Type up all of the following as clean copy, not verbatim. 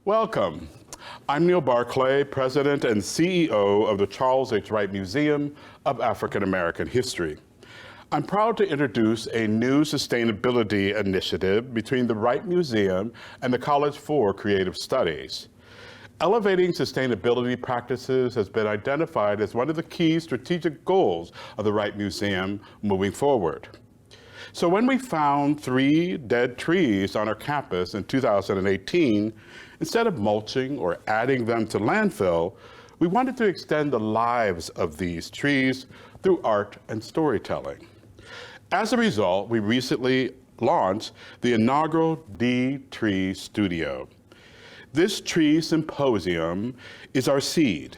Welcome. I'm Neil Barclay, President and CEO of the Charles H. Wright Museum of African American History. I'm proud to introduce a new sustainability initiative between the Wright Museum and the College for Creative Studies. Elevating sustainability practices has been identified as one of the key strategic goals of the Wright Museum moving forward. So when we found 3 dead trees on our campus in 2018, instead of mulching or adding them to landfill, we wanted to extend the lives of these trees through art and storytelling. As a result, we recently launched the inaugural d.Tree studio. This tree symposium is our seed,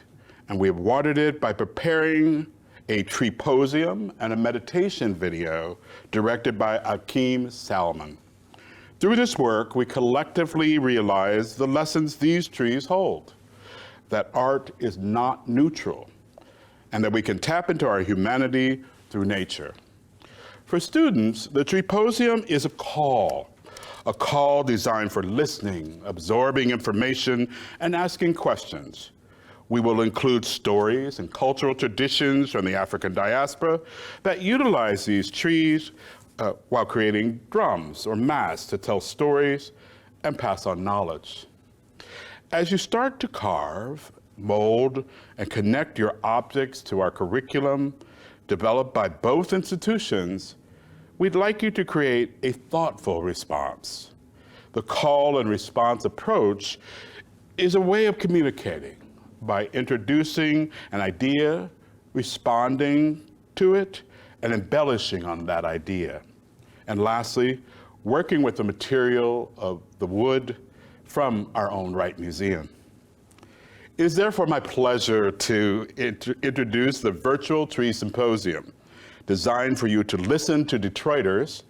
and we have watered it by preparing a treeposium and a meditation video directed by Akeem Salman. Through this work, we collectively realize the lessons these trees hold, that art is not neutral, and that we can tap into our humanity through nature. For students, the treeposium is a call designed for listening, absorbing information, and asking questions. We will include stories and cultural traditions from the African diaspora that utilize these trees while creating drums or mats to tell stories and pass on knowledge. As you start to carve, mold, and connect your objects to our curriculum, developed by both institutions, we'd like you to create a thoughtful response. The call and response approach is a way of communicating by introducing an idea, responding to it, and embellishing on that idea. And lastly, working with the material of the wood from our own Wright Museum. It is therefore my pleasure to introduce the virtual tree symposium, designed for you to listen to Detroiters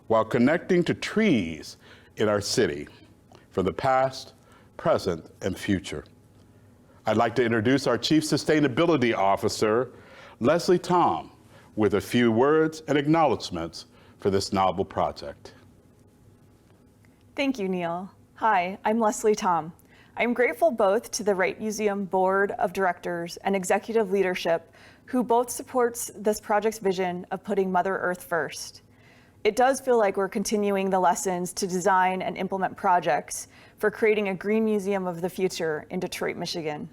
while connecting to trees in our city, from the past, present, and future. I'd like to introduce our Chief Sustainability Officer, Leslie Tom, with a few words and acknowledgments for this novel project. Thank you, Neil. Hi, I'm Leslie Tom. I'm grateful both to the Wright Museum Board of Directors and executive leadership who both supports this project's vision of putting Mother Earth first. It does feel like we're continuing the lessons to design and implement projects for creating a green museum of the future in Detroit, Michigan.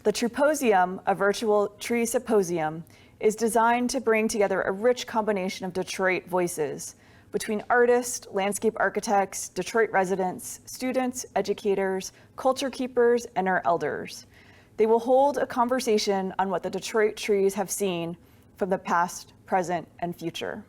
The Treeposium, a virtual tree symposium, is designed to bring together a rich combination of Detroit voices between artists, landscape architects, Detroit residents, students, educators, culture keepers, and our elders. They will hold a conversation on what the Detroit trees have seen from the past, present, and future.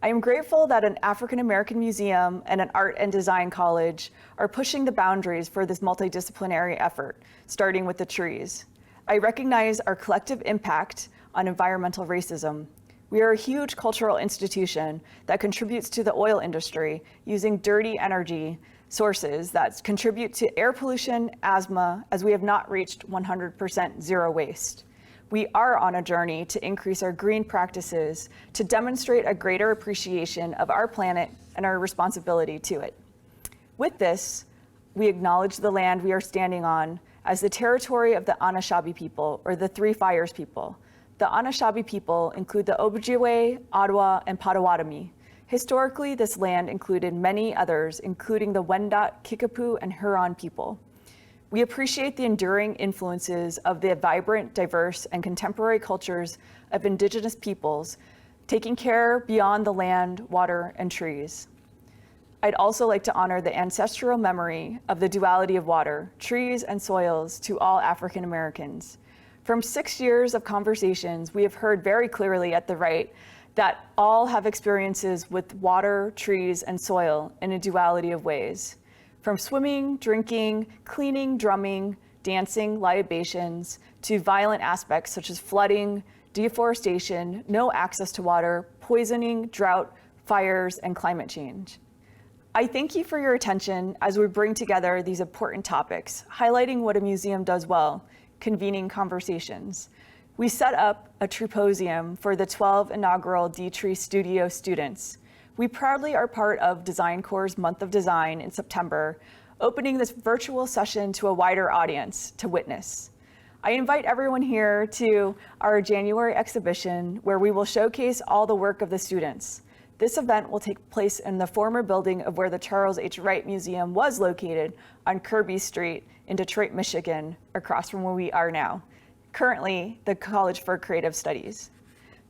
I am grateful that an African American museum and an art and design college are pushing the boundaries for this multidisciplinary effort, starting with the trees. I recognize our collective impact on environmental racism. We are a huge cultural institution that contributes to the oil industry using dirty energy sources that contribute to air pollution, asthma, as we have not reached 100% zero waste. We are on a journey to increase our green practices to demonstrate a greater appreciation of our planet and our responsibility to it. With this, we acknowledge the land we are standing on as the territory of the Anishinaabe people, or the Three Fires people. The Anishinaabe people include the Ojibwe, Ottawa, and Potawatomi. Historically, this land included many others, including the Wendat, Kickapoo, and Huron people. We appreciate the enduring influences of the vibrant, diverse, and contemporary cultures of Indigenous peoples, taking care beyond the land, water, and trees. I'd also like to honor the ancestral memory of the duality of water, trees, and soils to all African Americans. From 6 years of conversations, we have heard very clearly at the Wright that all have experiences with water, trees, and soil in a duality of ways. From swimming, drinking, cleaning, drumming, dancing, libations, to violent aspects such as flooding, deforestation, no access to water, poisoning, drought, fires, and climate change. I thank you for your attention as we bring together these important topics, highlighting what a museum does well, convening conversations. We set up a treeposium for the 12 inaugural d.Tree studio students. We proudly are part of Design Corps' Month of Design in September, opening this virtual session to a wider audience to witness. I invite everyone here to our January exhibition where we will showcase all the work of the students. This event will take place in the former building of where the Charles H. Wright Museum was located on Kirby Street in Detroit, Michigan, across from where we are now, currently the College for Creative Studies.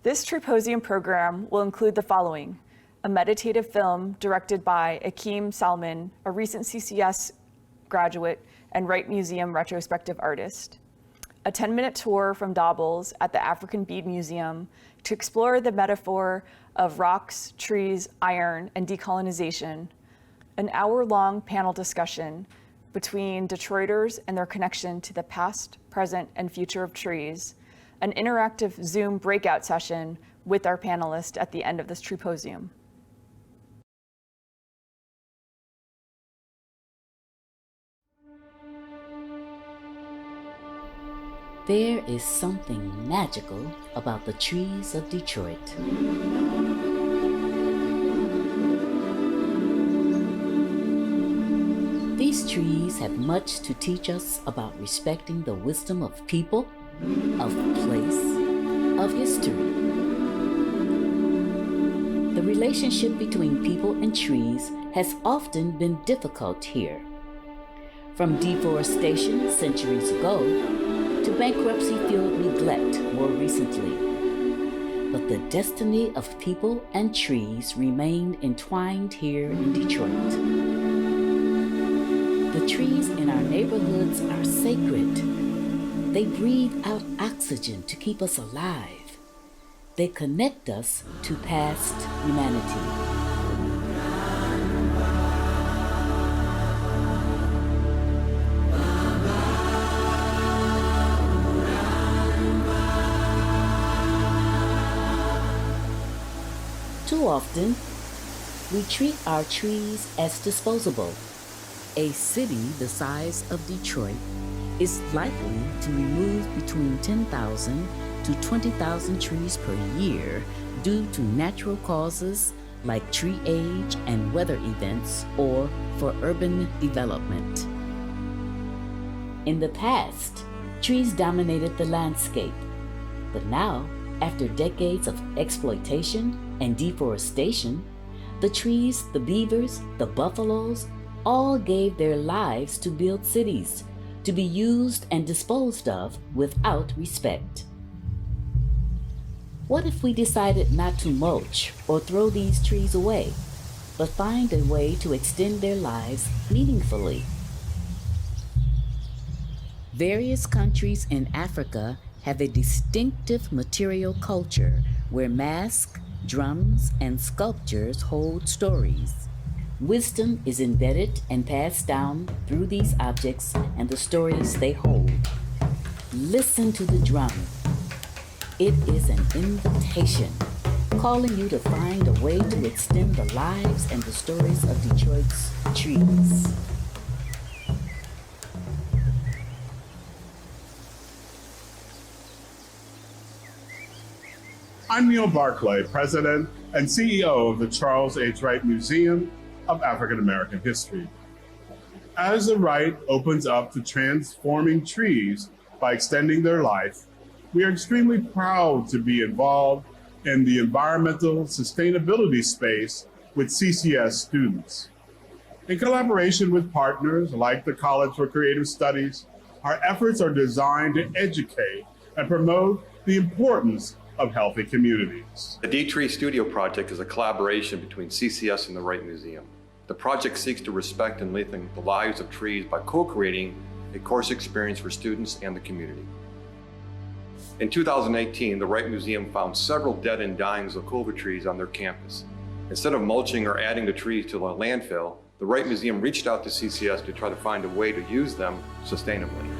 This Treeposium program will include the following: a meditative film directed by Akeem Salman, a recent CCS graduate and Wright Museum retrospective artist, a 10-minute tour from Dabls at the African Bead Museum to explore the metaphor of rocks, trees, iron, and decolonization, an hour-long panel discussion between Detroiters and their connection to the past, present, and future of trees, an interactive Zoom breakout session with our panelists at the end of this Treeposium. There is something magical about the trees of Detroit. These trees have much to teach us about respecting the wisdom of people, of place, of history. The relationship between people and trees has often been difficult here. From deforestation centuries ago to bankruptcy-fueled neglect more recently. But the destiny of people and trees remain entwined here in Detroit. The trees in our neighborhoods are sacred. They breathe out oxygen to keep us alive. They connect us to past humanity. Too often, we treat our trees as disposable. A city the size of Detroit is likely to remove between 10,000 to 20,000 trees per year due to natural causes like tree age and weather events or for urban development. In the past, trees dominated the landscape, but now, after decades of exploitation and deforestation, the trees, the beavers, the buffaloes, all gave their lives to build cities, to be used and disposed of without respect. What if we decided not to mulch or throw these trees away, but find a way to extend their lives meaningfully? Various countries in Africa have a distinctive material culture where masks, drums, and sculptures hold stories. Wisdom is embedded and passed down through these objects and the stories they hold. Listen to the drum. It is an invitation, calling you to find a way to extend the lives and the stories of Detroit's trees. I'm Neil Barclay, President and CEO of the Charles H. Wright Museum of African American History. As the Wright opens up to transforming trees by extending their life, we are extremely proud to be involved in the environmental sustainability space with CCS students. In collaboration with partners like the College for Creative Studies, our efforts are designed to educate and promote the importance of healthy communities. The d.Tree Studio project is a collaboration between CCS and the Wright Museum. The project seeks to respect and lengthen the lives of trees by co-creating a course experience for students and the community. In 2018, the Wright Museum found several dead and dying Zakoba trees on their campus. Instead of mulching or adding the trees to the landfill, the Wright Museum reached out to CCS to try to find a way to use them sustainably.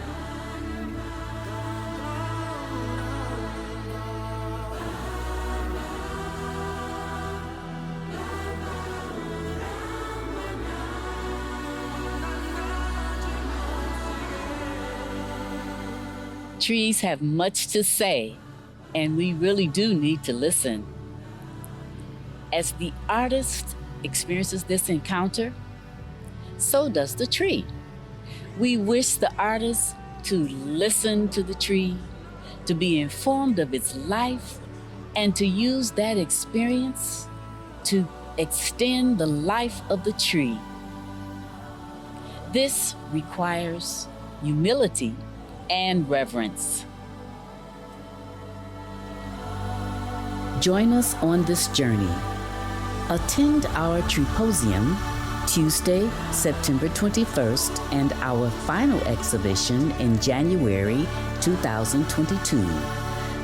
Trees have much to say, and we really do need to listen. As the artist experiences this encounter, so does the tree. We wish the artist to listen to the tree, to be informed of its life, and to use that experience to extend the life of the tree. This requires humility and reverence. Join us on this journey. Attend our Treeposium Tuesday, September 21st, and our final exhibition in January 2022.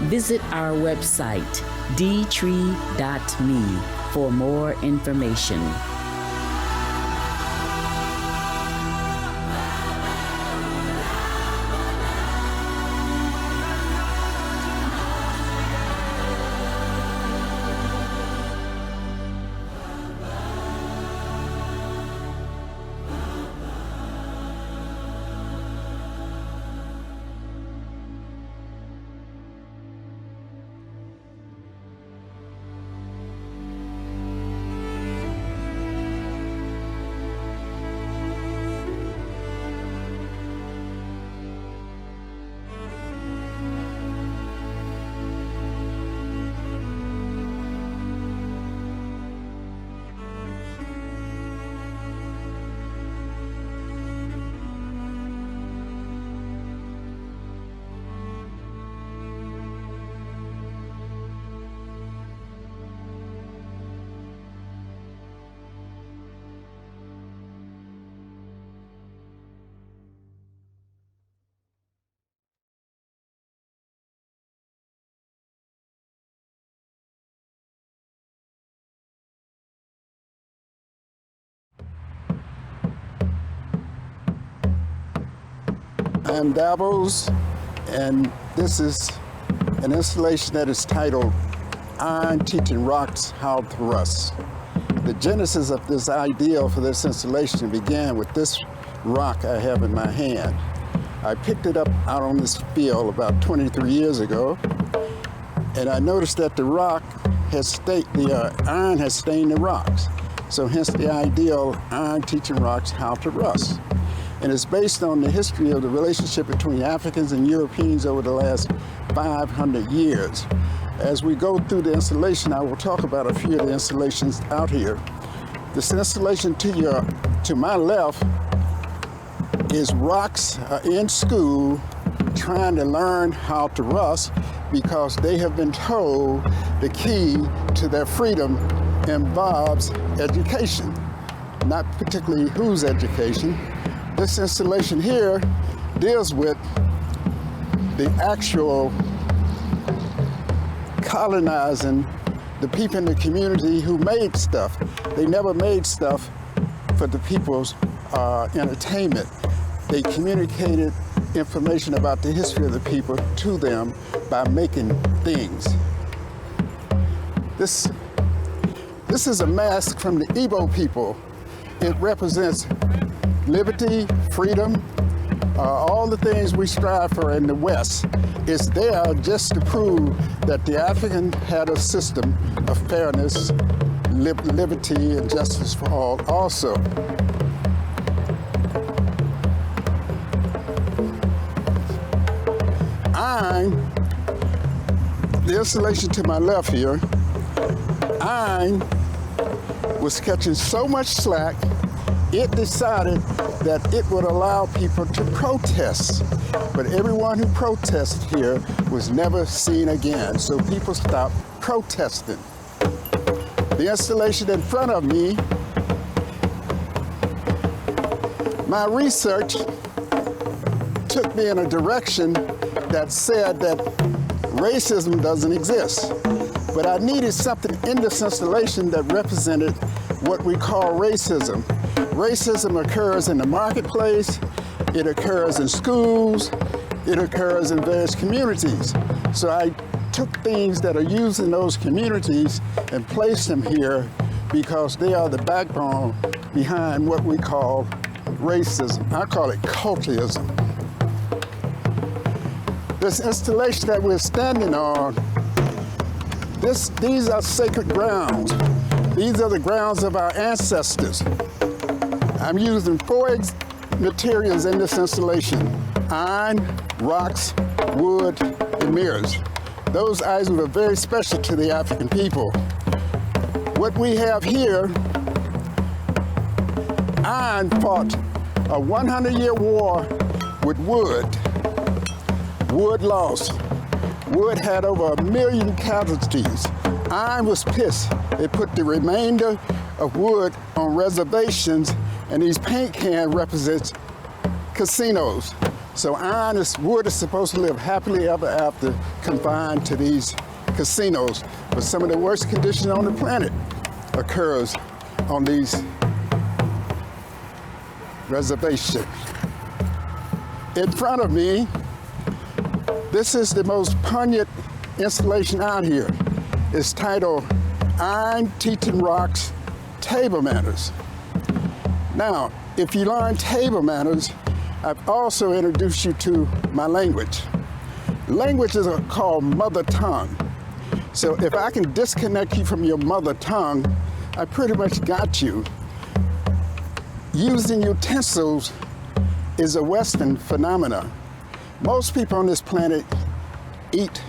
Visit our website, d.Tree.me, for more information. I'm Dabls, and this is an installation that is titled Iron Teaching Rocks How to Rust. The genesis of this idea for this installation began with this rock I have in my hand. I picked it up out on this field about 23 years ago, and I noticed that the rock has iron has stained the rocks. So hence the idea of iron teaching rocks how to rust. And it's based on the history of the relationship between Africans and Europeans over the last 500 years. As we go through the installation, I will talk about a few of the installations out here. This installation to my left is rocks in school trying to learn how to rust because they have been told the key to their freedom involves education, not particularly whose education. This installation here deals with the actual colonizing the people in the community who made stuff. They never made stuff for the people's entertainment. They communicated information about the history of the people to them by making things. This is a mask from the Igbo people. It represents liberty, freedom, all the things we strive for in the West. It's there just to prove that the African had a system of fairness, liberty, and justice for all also. Iron, the installation to my left here, iron was catching so much slack, it decided that it would allow people to protest. But everyone who protested here was never seen again, so people stopped protesting. The installation in front of me, my research took me in a direction that said that racism doesn't exist. But I needed something in this installation that represented what we call racism. Racism occurs in the marketplace, it occurs in schools, it occurs in various communities. So I took things that are used in those communities and placed them here because they are the backbone behind what we call racism. I call it cultism. This installation that we're standing on, these are sacred grounds. These are the grounds of our ancestors. I'm using four materials in this installation: iron, rocks, wood, and mirrors. Those items are very special to the African people. What we have here, iron fought a 100-year war with wood. Wood lost. Wood had over 1 million casualties. Iron was pissed. They put the remainder of wood on reservations, and these paint cans represent casinos. So wood is supposed to live happily ever after, confined to these casinos. But some of the worst conditions on the planet occurs on these reservations. In front of me, this is the most poignant installation out here. It's titled Iron Teaching Rocks Table Manners. Now, if you learn table manners, I've also introduced you to my language. Languages are called mother tongue. So if I can disconnect you from your mother tongue, I pretty much got you. Using utensils is a Western phenomenon. Most people on this planet eat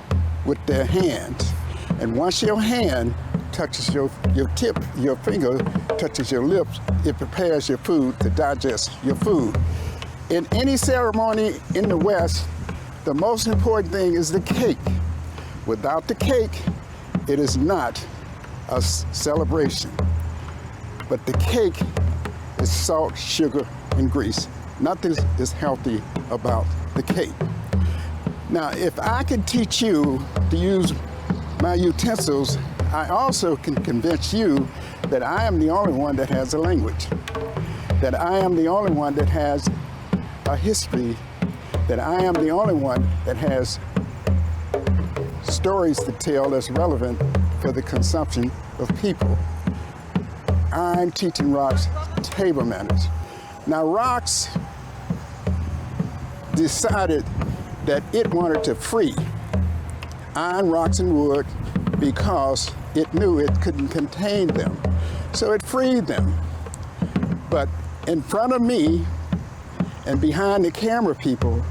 with their hands. And once your hand touches your tip, your finger touches your lips, it prepares your food to digest your food. In any ceremony in the West, the most important thing is the cake. Without the cake, it is not a celebration. But the cake is salt, sugar, and grease. Nothing is healthy about the cake. Now, if I can teach you to use my utensils, I also can convince you that I am the only one that has a language, that I am the only one that has a history, that I am the only one that has stories to tell that's relevant for the consumption of people. I'm teaching rocks table manners. Now, rocks decided that it wanted to free iron, rocks, and wood because it knew it couldn't contain them. So it freed them. But in front of me and behind the camera people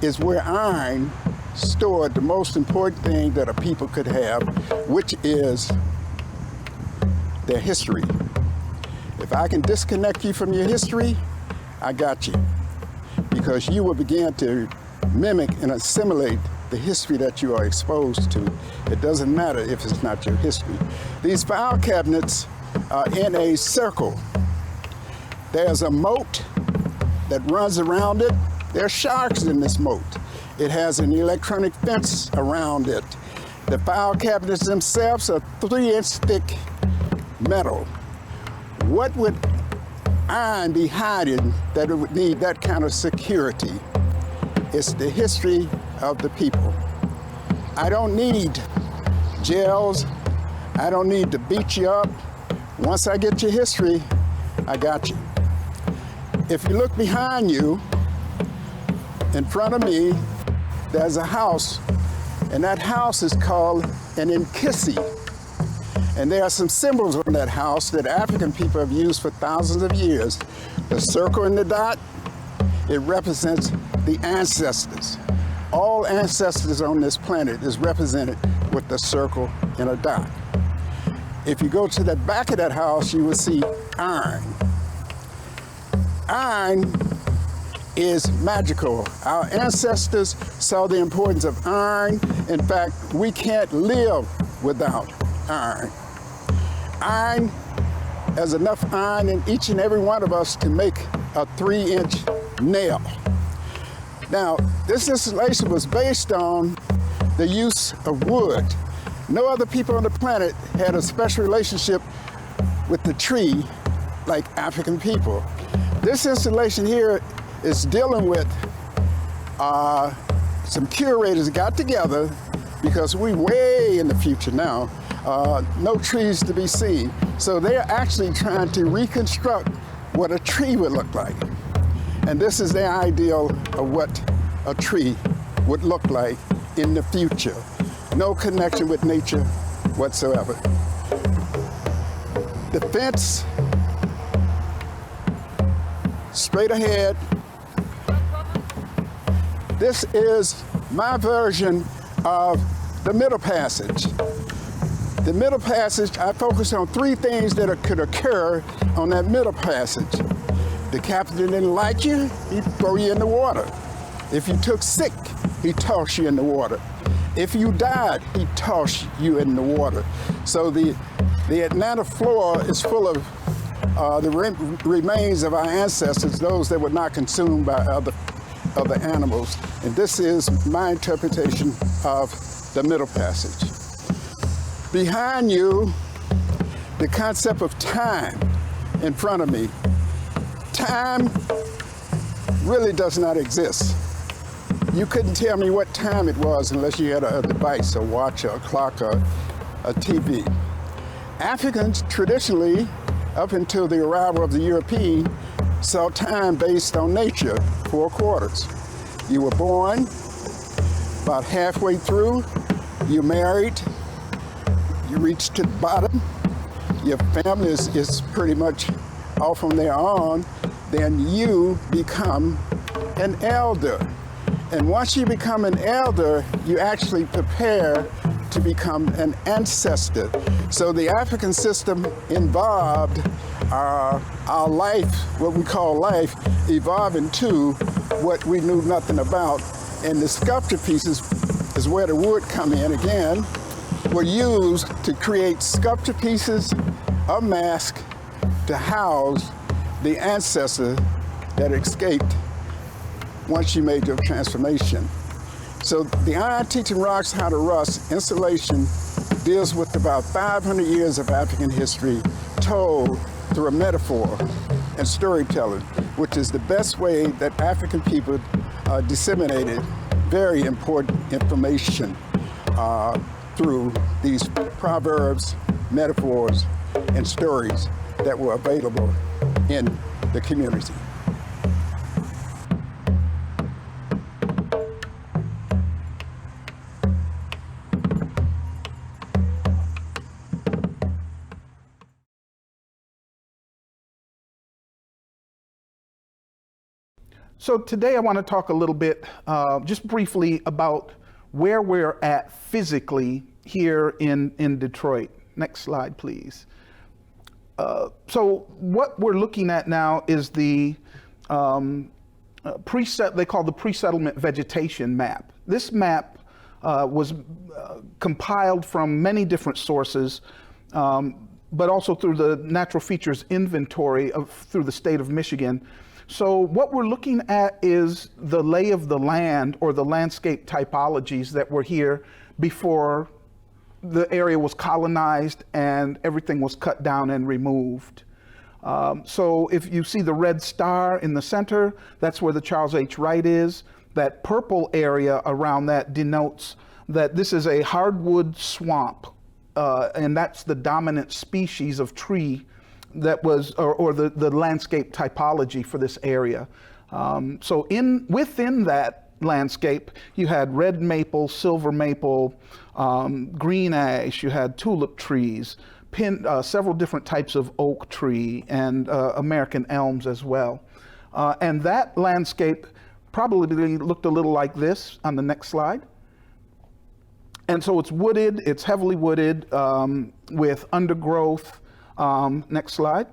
is where iron stored the most important thing that a people could have, which is their history. If I can disconnect you from your history, I got you. Because you will begin to mimic and assimilate the history that you are exposed to. It doesn't matter if it's not your history. These file cabinets are in a circle. There's a moat that runs around it. There are sharks in this moat. It has an electronic fence around it. The file cabinets themselves are 3-inch thick metal. What would iron be hiding that it would need that kind of security? It's the history of the people. I don't need jails. I don't need to beat you up. Once I get your history, I got you. If you look behind you, in front of me, there's a house, and that house is called an Nkisi. And there are some symbols on that house that African people have used for thousands of years. The circle and the dot, it represents the ancestors. All ancestors on this planet is represented with a circle and a dot. If you go to the back of that house, you will see iron. Iron is magical. Our ancestors saw the importance of iron. In fact, we can't live without iron. Iron, there's enough iron in each and every one of us to make a 3-inch nail. Now, this installation was based on the use of wood. No other people on the planet had a special relationship with the tree like African people. This installation here is dealing with some curators got together because we're way in the future now. No trees to be seen. So they're actually trying to reconstruct what a tree would look like. And this is their ideal of what a tree would look like in the future. No connection with nature whatsoever. The fence straight ahead. This is my version of the Middle Passage. The Middle Passage, I focus on three things that could occur on that Middle Passage. The captain didn't like you, he'd throw you in the water. If you took sick, he'd toss you in the water. If you died, he'd toss you in the water. So the Atlanta floor is full of the remains of our ancestors, those that were not consumed by other animals. And this is my interpretation of the Middle Passage. Behind you, the concept of time in front of me. Time really does not exist. You couldn't tell me what time it was unless you had a device, a watch, or a clock, or a TV. Africans traditionally, up until the arrival of the European, saw time based on nature, 4 quarters. You were born, about halfway through, you married, you reached to the bottom, your family is pretty much off from there on, then you become an elder. And once you become an elder, you actually prepare to become an ancestor. So the African system involved our life, what we call life, evolving to what we knew nothing about. And the sculpture pieces is where the wood come in again, were used to create sculpture pieces of mask to house the ancestor that escaped once you made your transformation. So the Iron Teaching Rocks How to Rust installation deals with about 500 years of African history told through a metaphor and storytelling, which is the best way that African people disseminated very important information through these proverbs, metaphors, and stories that were available in the community. So today I want to talk a little bit, just briefly, about where we're at physically here in Detroit. Next slide, please. So what we're looking at now is the they call the pre-settlement vegetation map. This map was compiled from many different sources, but also through the natural features inventory through the state of Michigan. So what we're looking at is the lay of the land, or the landscape typologies that were here before the area was colonized and everything was cut down and removed. So if you see the red star in the center, that's where the Charles H. Wright is. That purple area around that denotes that this is a hardwood swamp, and that's the dominant species of tree that was, or the landscape typology for this area. So within that landscape, you had red maple, silver maple, green ash, you had tulip trees, several different types of oak tree, and American elms as well. And that landscape probably looked a little like this on the next slide. And so it's wooded, it's heavily wooded with undergrowth. Next slide.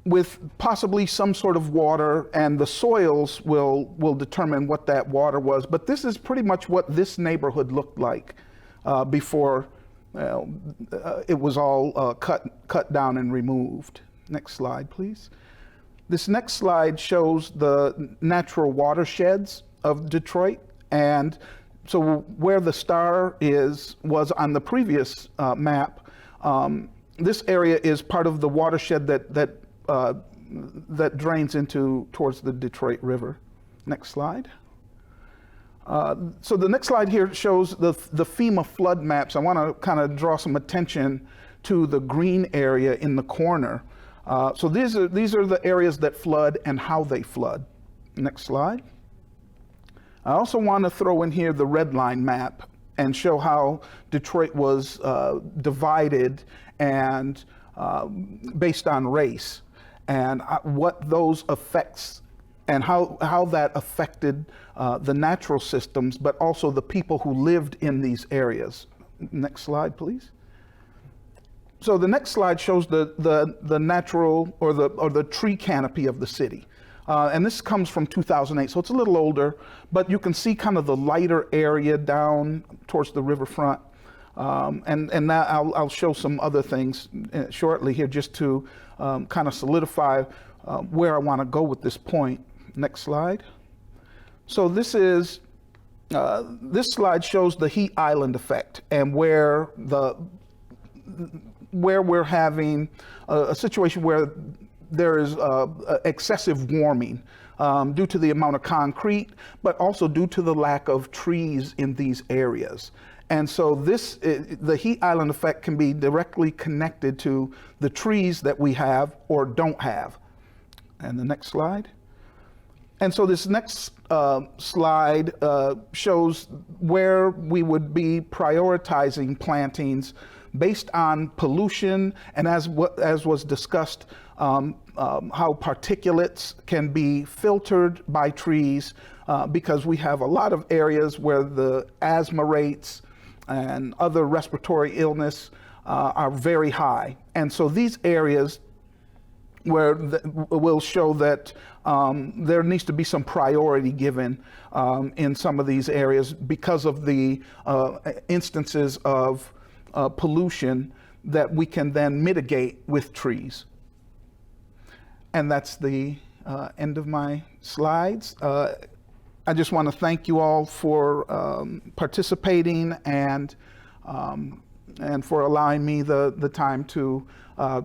With possibly some sort of water, and the soils will determine what that water was. But this is pretty much what this neighborhood looked like before it was all cut down and removed. Next slide, please. This next slide shows the natural watersheds of Detroit, and so where the star was on the previous map. This area is part of the watershed that drains towards the Detroit River. Next slide. So the next slide here shows the FEMA flood maps. I want to kind of draw some attention to the green area in the corner. So these are the areas that flood and how they flood. Next slide. I also want to throw in here the red line map and show how Detroit was divided and based on race. and what those effects and how that affected the natural systems, but also the people who lived in these areas. Next slide, please. So the next slide shows the natural or the tree canopy of the city. And this comes from 2008, so it's a little older, but you can see kind of the lighter area down towards the riverfront. And now I'll show some other things shortly here just to kind of solidify where I want to go with this point. Next slide. So this slide shows the heat island effect and where we're having a situation where there is excessive warming due to the amount of concrete, but also due to the lack of trees in these areas. And so the heat island effect can be directly connected to the trees that we have or don't have. And the next slide. And so this next slide shows where we would be prioritizing plantings based on pollution, and as was discussed, how particulates can be filtered by trees because we have a lot of areas where the asthma rates and other respiratory illness are very high. And so these areas where will show that there needs to be some priority given in some of these areas because of the instances of pollution that we can then mitigate with trees. And that's the end of my slides. I just want to thank you all for participating and for allowing me the time to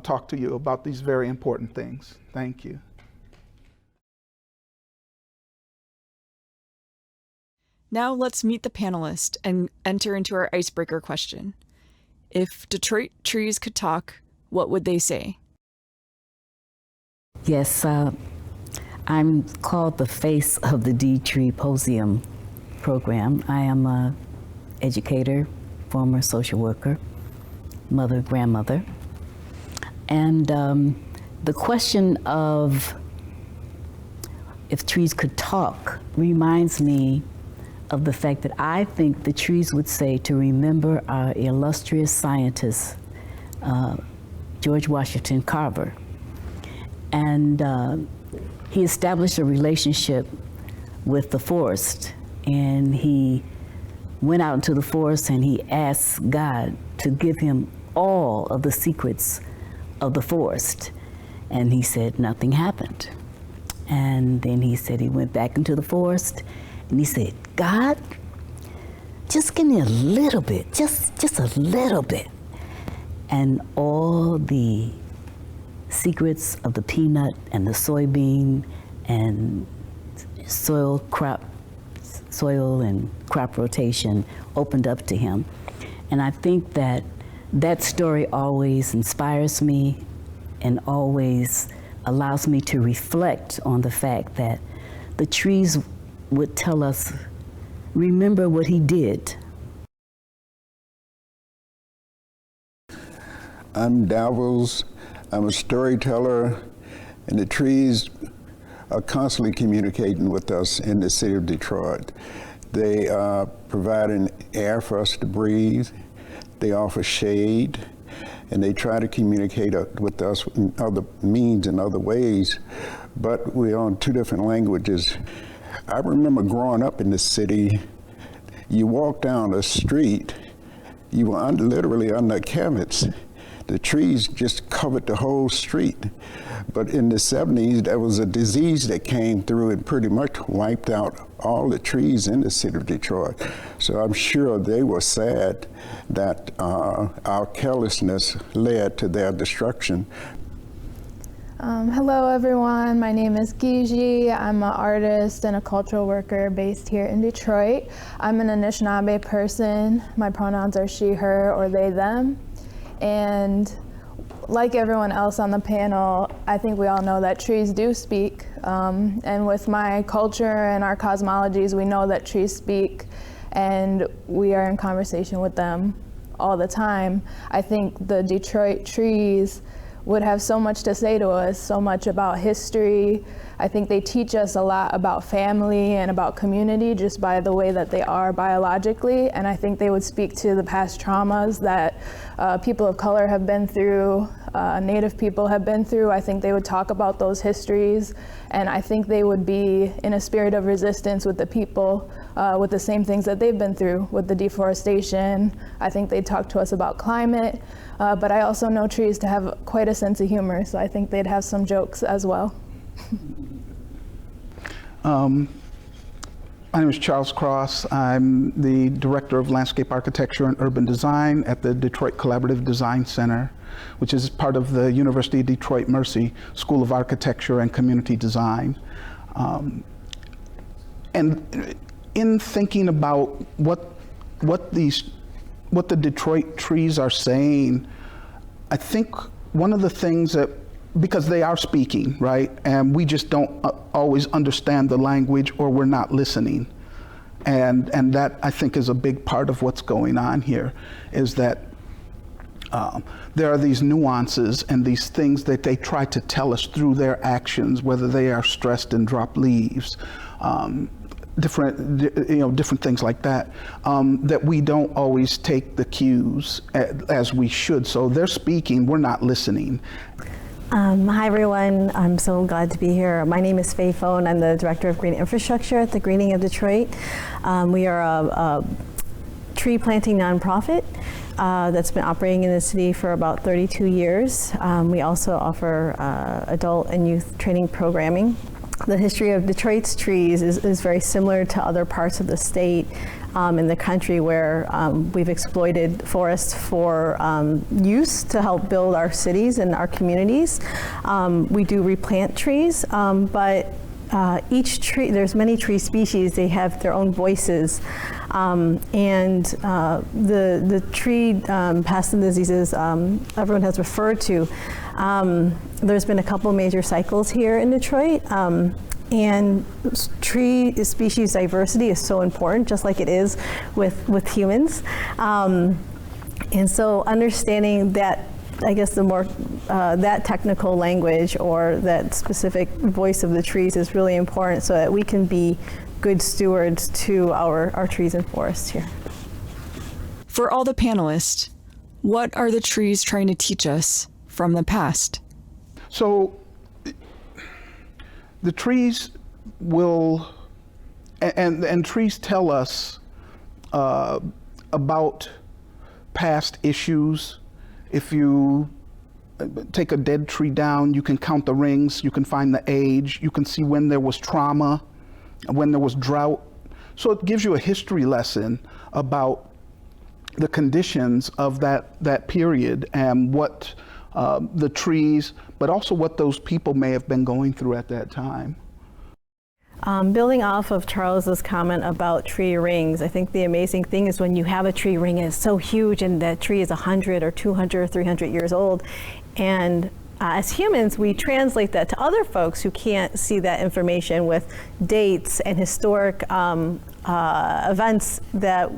talk to you about these very important things. Thank you. Now let's meet the panelists and enter into our icebreaker question. If Detroit trees could talk, what would they say? Yes, I'm called the face of the d.Treeposium program. I am an educator, former social worker, mother, grandmother. And the question of if trees could talk reminds me of the fact that I think the trees would say to remember our illustrious scientist, George Washington Carver. And he established a relationship with the forest, and he went out into the forest and he asked God to give him all of the secrets of the forest. And he said nothing happened. And then he said he went back into the forest and he said, God, just give me a little bit, just a little bit. And all the secrets of the peanut and the soybean and soil and crop rotation opened up to him. And I think that that story always inspires me and always allows me to reflect on the fact that the trees would tell us, remember what he did. I'm Dabls. I'm a storyteller, and the trees are constantly communicating with us in the city of Detroit. They provide an air for us to breathe. They offer shade, and they try to communicate with us in other means and other ways, but we're on two different languages. I remember growing up in the city, you walk down the street, you were literally under canvas. The trees just covered the whole street. But in the 70s, there was a disease that came through and pretty much wiped out all the trees in the city of Detroit. So I'm sure they were sad that our carelessness led to their destruction. Hello everyone, my name is Giizhigad. I'm an artist and a cultural worker based here in Detroit. I'm an Anishinaabe person. My pronouns are she, her, or they, them. And like everyone else on the panel, I think we all know that trees do speak. And with my culture and our cosmologies, we know that trees speak, and we are in conversation with them all the time. I think the Detroit trees would have so much to say to us, so much about history. I think they teach us a lot about family and about community just by the way that they are biologically, and I think they would speak to the past traumas that people of color have been through, Native people have been through. I think they would talk about those histories, and I think they would be in a spirit of resistance with the people, with the same things that they've been through with the deforestation. I think they'd talk to us about climate, but I also know trees to have quite a sense of humor, so I think they'd have some jokes as well. My name is Charles Cross. I'm the Director of Landscape Architecture and Urban Design at the Detroit Collaborative Design Center, which is part of the University of Detroit Mercy School of Architecture and Community Design. And in thinking about what the Detroit trees are saying, I think one of the things that, because they are speaking, right? And we just don't always understand the language, or we're not listening. And that, I think, is a big part of what's going on here, is that there are these nuances and these things that they try to tell us through their actions, whether they are stressed and drop leaves, different things like that, that we don't always take the cues as we should. So they're speaking, we're not listening. Hi everyone, I'm so glad to be here. My name is Fai Foen. I'm the Director of Green Infrastructure at the Greening of Detroit. We are a tree planting nonprofit that's been operating in the city for about 32 years. We also offer adult and youth training programming. The history of Detroit's trees is very similar to other parts of the state in the country, where we've exploited forests for use to help build our cities and our communities. We do replant trees, but each tree, there's many tree species, they have their own voices. And the tree pests and diseases everyone has referred to, there's been a couple major cycles here in Detroit. And tree species diversity is so important, just like it is with humans. And so understanding that, I guess the more, that technical language or that specific voice of the trees is really important, so that we can be good stewards to our trees and forests here. For all the panelists, what are the trees trying to teach us from the past? So the trees will, and trees tell us about past issues. If you take a dead tree down, you can count the rings, you can find the age, you can see when there was trauma, when there was drought. So it gives you a history lesson about the conditions of that period and what the trees, but also what those people may have been going through at that time. Building off of Charles's comment about tree rings, I think the amazing thing is when you have a tree ring and it's so huge and that tree is 100 or 200 or 300 years old, and as humans, we translate that to other folks who can't see that information with dates and historic events that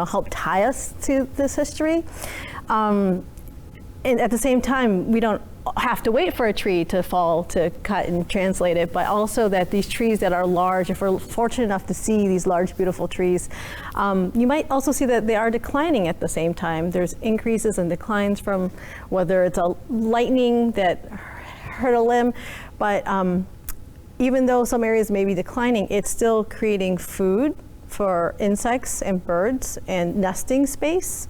help tie us to this history. And at the same time, we don't have to wait for a tree to fall to cut and translate it, but also that these trees that are large, if we're fortunate enough to see these large, beautiful trees, you might also see that they are declining at the same time. There's increases and declines from whether it's a lightning that hurt a limb, but even though some areas may be declining, it's still creating food for insects and birds and nesting space.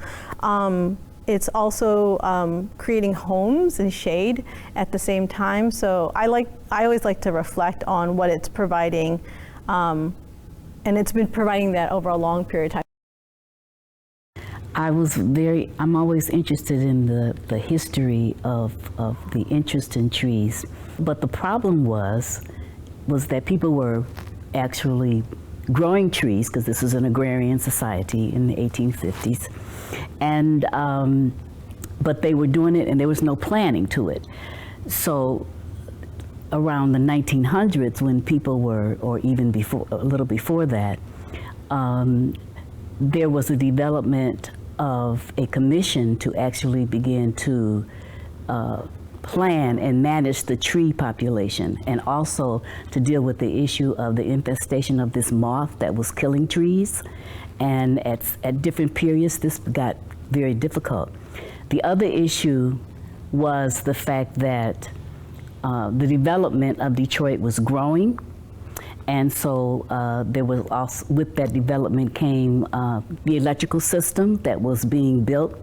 It's also creating homes and shade at the same time. So I always like to reflect on what it's providing, and it's been providing that over a long period of time. I'm always interested in the history of the interest in trees. But the problem was that people were actually growing trees, because this was an agrarian society in the 1850s. And, but they were doing it and there was no planning to it. So around the 1900s, when people were, or even before, a little before that, there was a development of a commission to actually begin to plan and manage the tree population, and also to deal with the issue of the infestation of this moth that was killing trees. And at different periods, this got very difficult. The other issue was the fact that the development of Detroit was growing. And so there was also, with that development came the electrical system that was being built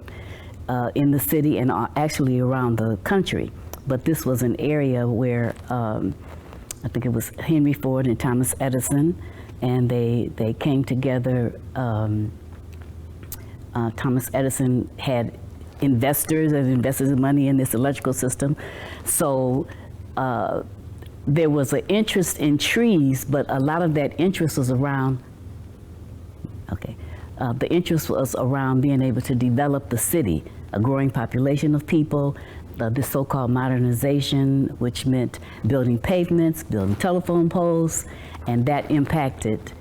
in the city and actually around the country. But this was an area where I think it was Henry Ford and Thomas Edison, and they came together. Thomas Edison had investors and invested money in this electrical system. So there was an interest in trees, but a lot of that interest was around, the interest was around being able to develop the city, a growing population of people, this so-called modernization, which meant building pavements, building telephone poles, and that impacted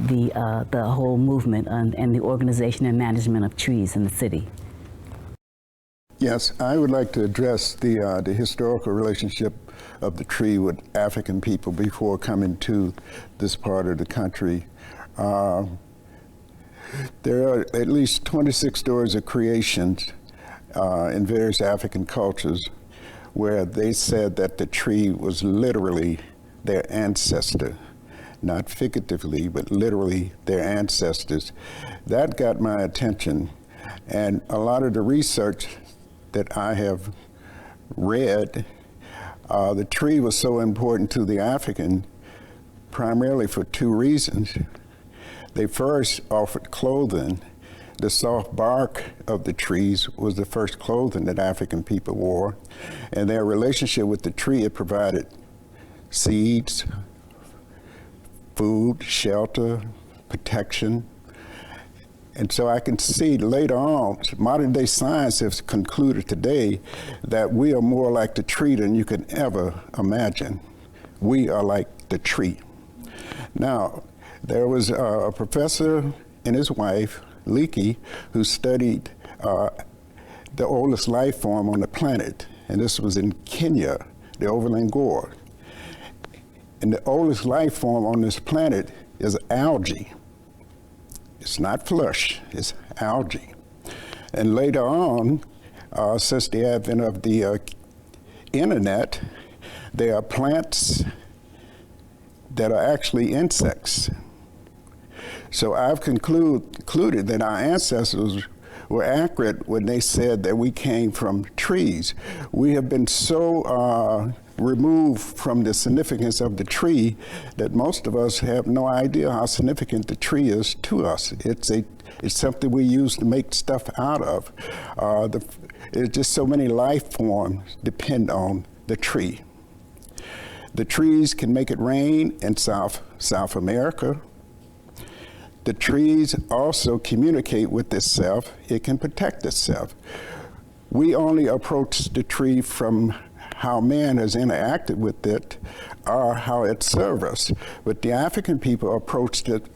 the whole movement and the organization and management of trees in the city. Yes, I would like to address the historical relationship of the tree with African people before coming to this part of the country. There are at least 26 stories of creations in various African cultures where they said that the tree was literally their ancestor, not figuratively, but literally their ancestors. That got my attention, and a lot of the research that I have read, the tree was so important to the African primarily for two reasons. They first offered clothing. The soft bark of the trees was the first clothing that African people wore, and their relationship with the tree, it provided seeds, food, shelter, protection. And so I can see later on, modern day science has concluded today that we are more like the tree than you can ever imagine. We are like the tree. Now, there was a professor and his wife, Leakey, who studied the oldest life form on the planet, and this was in Kenya, the Overland Gorge. And the oldest life form on this planet is algae. It's not flesh, it's algae. And later on, since the advent of the internet, there are plants that are actually insects. So I've concluded that our ancestors were accurate when they said that we came from trees. We have been so removed from the significance of the tree that most of us have no idea how significant the tree is to us. It's something we use to make stuff out of. It's just so many life forms depend on the tree. The trees can make it rain in South America. The trees also communicate with itself. It can protect itself. We only approach the tree from how man has interacted with it or how it serves us. But the African people approached it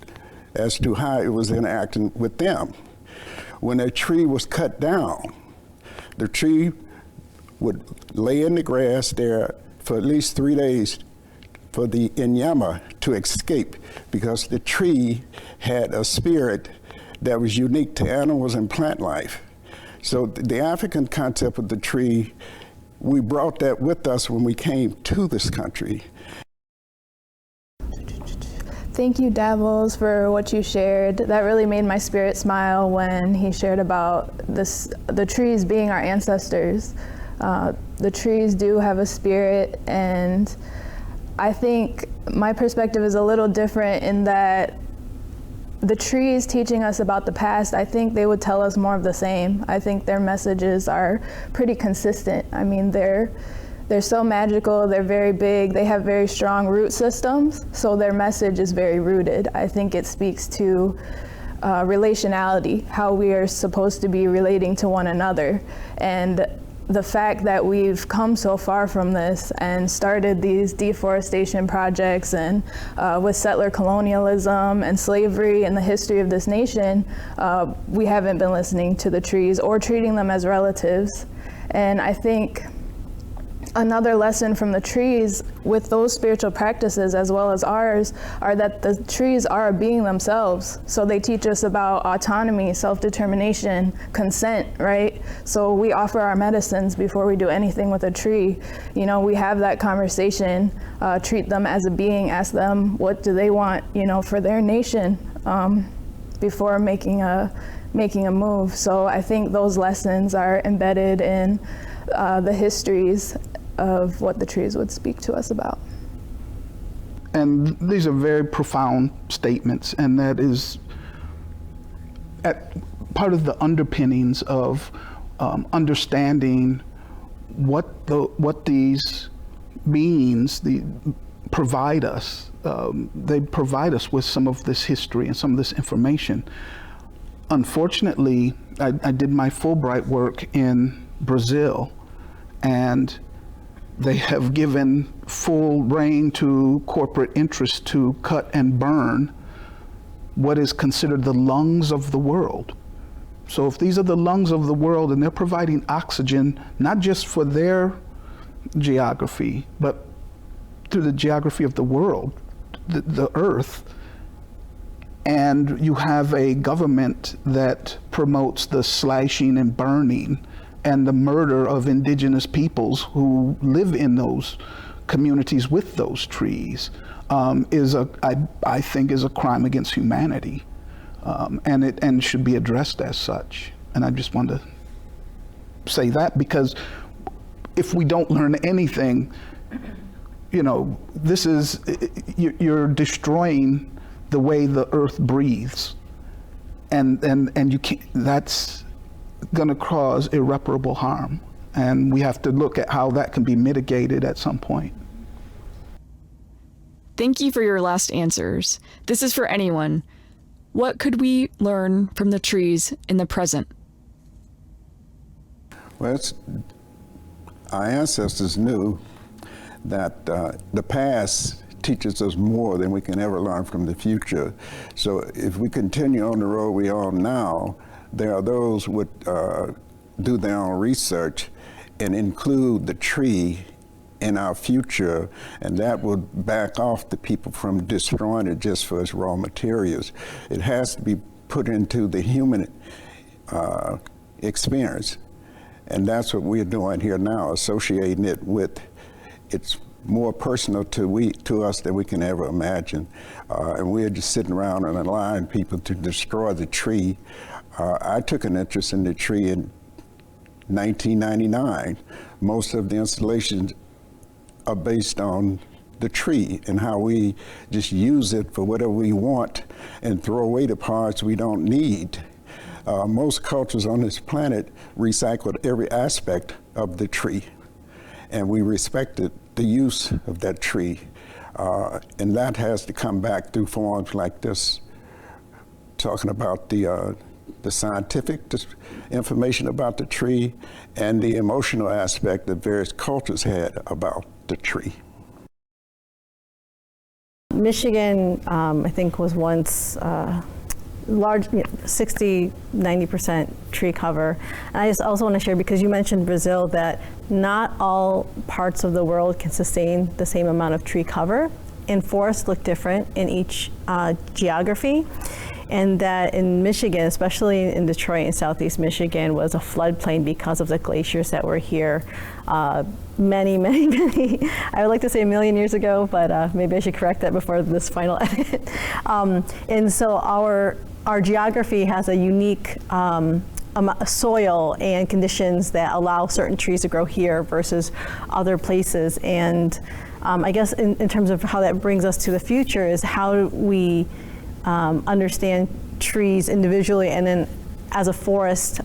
as to how it was interacting with them. When a tree was cut down, the tree would lay in the grass there for at least 3 days for the Inyama to escape, because the tree had a spirit that was unique to animals and plant life. So the African concept of the tree, we brought that with us when we came to this country. Thank you, Dabls, for what you shared. That really made my spirit smile when he shared about the trees being our ancestors. The trees do have a spirit, and I think my perspective is a little different in that the trees teaching us about the past, I think they would tell us more of the same. I think their messages are pretty consistent. I mean, they're so magical, they're very big, they have very strong root systems, so their message is very rooted. I think it speaks to relationality, how we are supposed to be relating to one another. And the fact that we've come so far from this and started these deforestation projects and with settler colonialism and slavery and the history of this nation, we haven't been listening to the trees or treating them as relatives. And I think another lesson from the trees with those spiritual practices as well as ours are that the trees are a being themselves. So they teach us about autonomy, self-determination, consent, right? So we offer our medicines before we do anything with a tree. You know, we have that conversation, treat them as a being, ask them what do they want, you know, for their nation before making a move. So I think those lessons are embedded in the histories of what the trees would speak to us about. And these are very profound statements, and that is part of the underpinnings of understanding what these beings provide us. They provide us with some of this history and some of this information. Unfortunately, I did my Fulbright work in Brazil, and they have given full rein to corporate interests to cut and burn what is considered the lungs of the world. So if these are the lungs of the world and they're providing oxygen, not just for their geography, but through the geography of the world, the earth, and you have a government that promotes the slashing and burning and the murder of indigenous peoples who live in those communities with those trees, I think is a crime against humanity, and should be addressed as such. And I just want to say that, because if we don't learn anything, you know, this is, you're destroying the way the earth breathes, and you can't, that's going to cause irreparable harm, and we have to look at how that can be mitigated at some point. Thank you for your last answers. This is for anyone. What could we learn from the trees in the present? Well, our ancestors knew that the past teaches us more than we can ever learn from the future. So if we continue on the road we are on now, there are those who would do their own research and include the tree in our future, and that would back off the people from destroying it just for its raw materials. It has to be put into the human experience, and that's what we're doing here now, associating it with, it's more personal to us than we can ever imagine. And we're just sitting around and allowing people to destroy the tree. I took an interest in the tree in 1999. Most of the installations are based on the tree and how we just use it for whatever we want and throw away the parts we don't need. Most cultures on this planet recycled every aspect of the tree, and we respected the use of that tree. And that has to come back through forms like this, talking about the scientific information about the tree and the emotional aspect that various cultures had about the tree. Michigan, I think, was once large, 60, 90% tree cover. And I just also want to share, because you mentioned Brazil, that not all parts of the world can sustain the same amount of tree cover, and forests look different in each geography. And that in Michigan, especially in Detroit and Southeast Michigan, was a floodplain because of the glaciers that were here many, I would like to say a million years ago, but maybe I should correct that before this final edit. And so our geography has a unique soil and conditions that allow certain trees to grow here versus other places. And I guess in terms of how that brings us to the future is how do we understand trees individually, and then as a forest,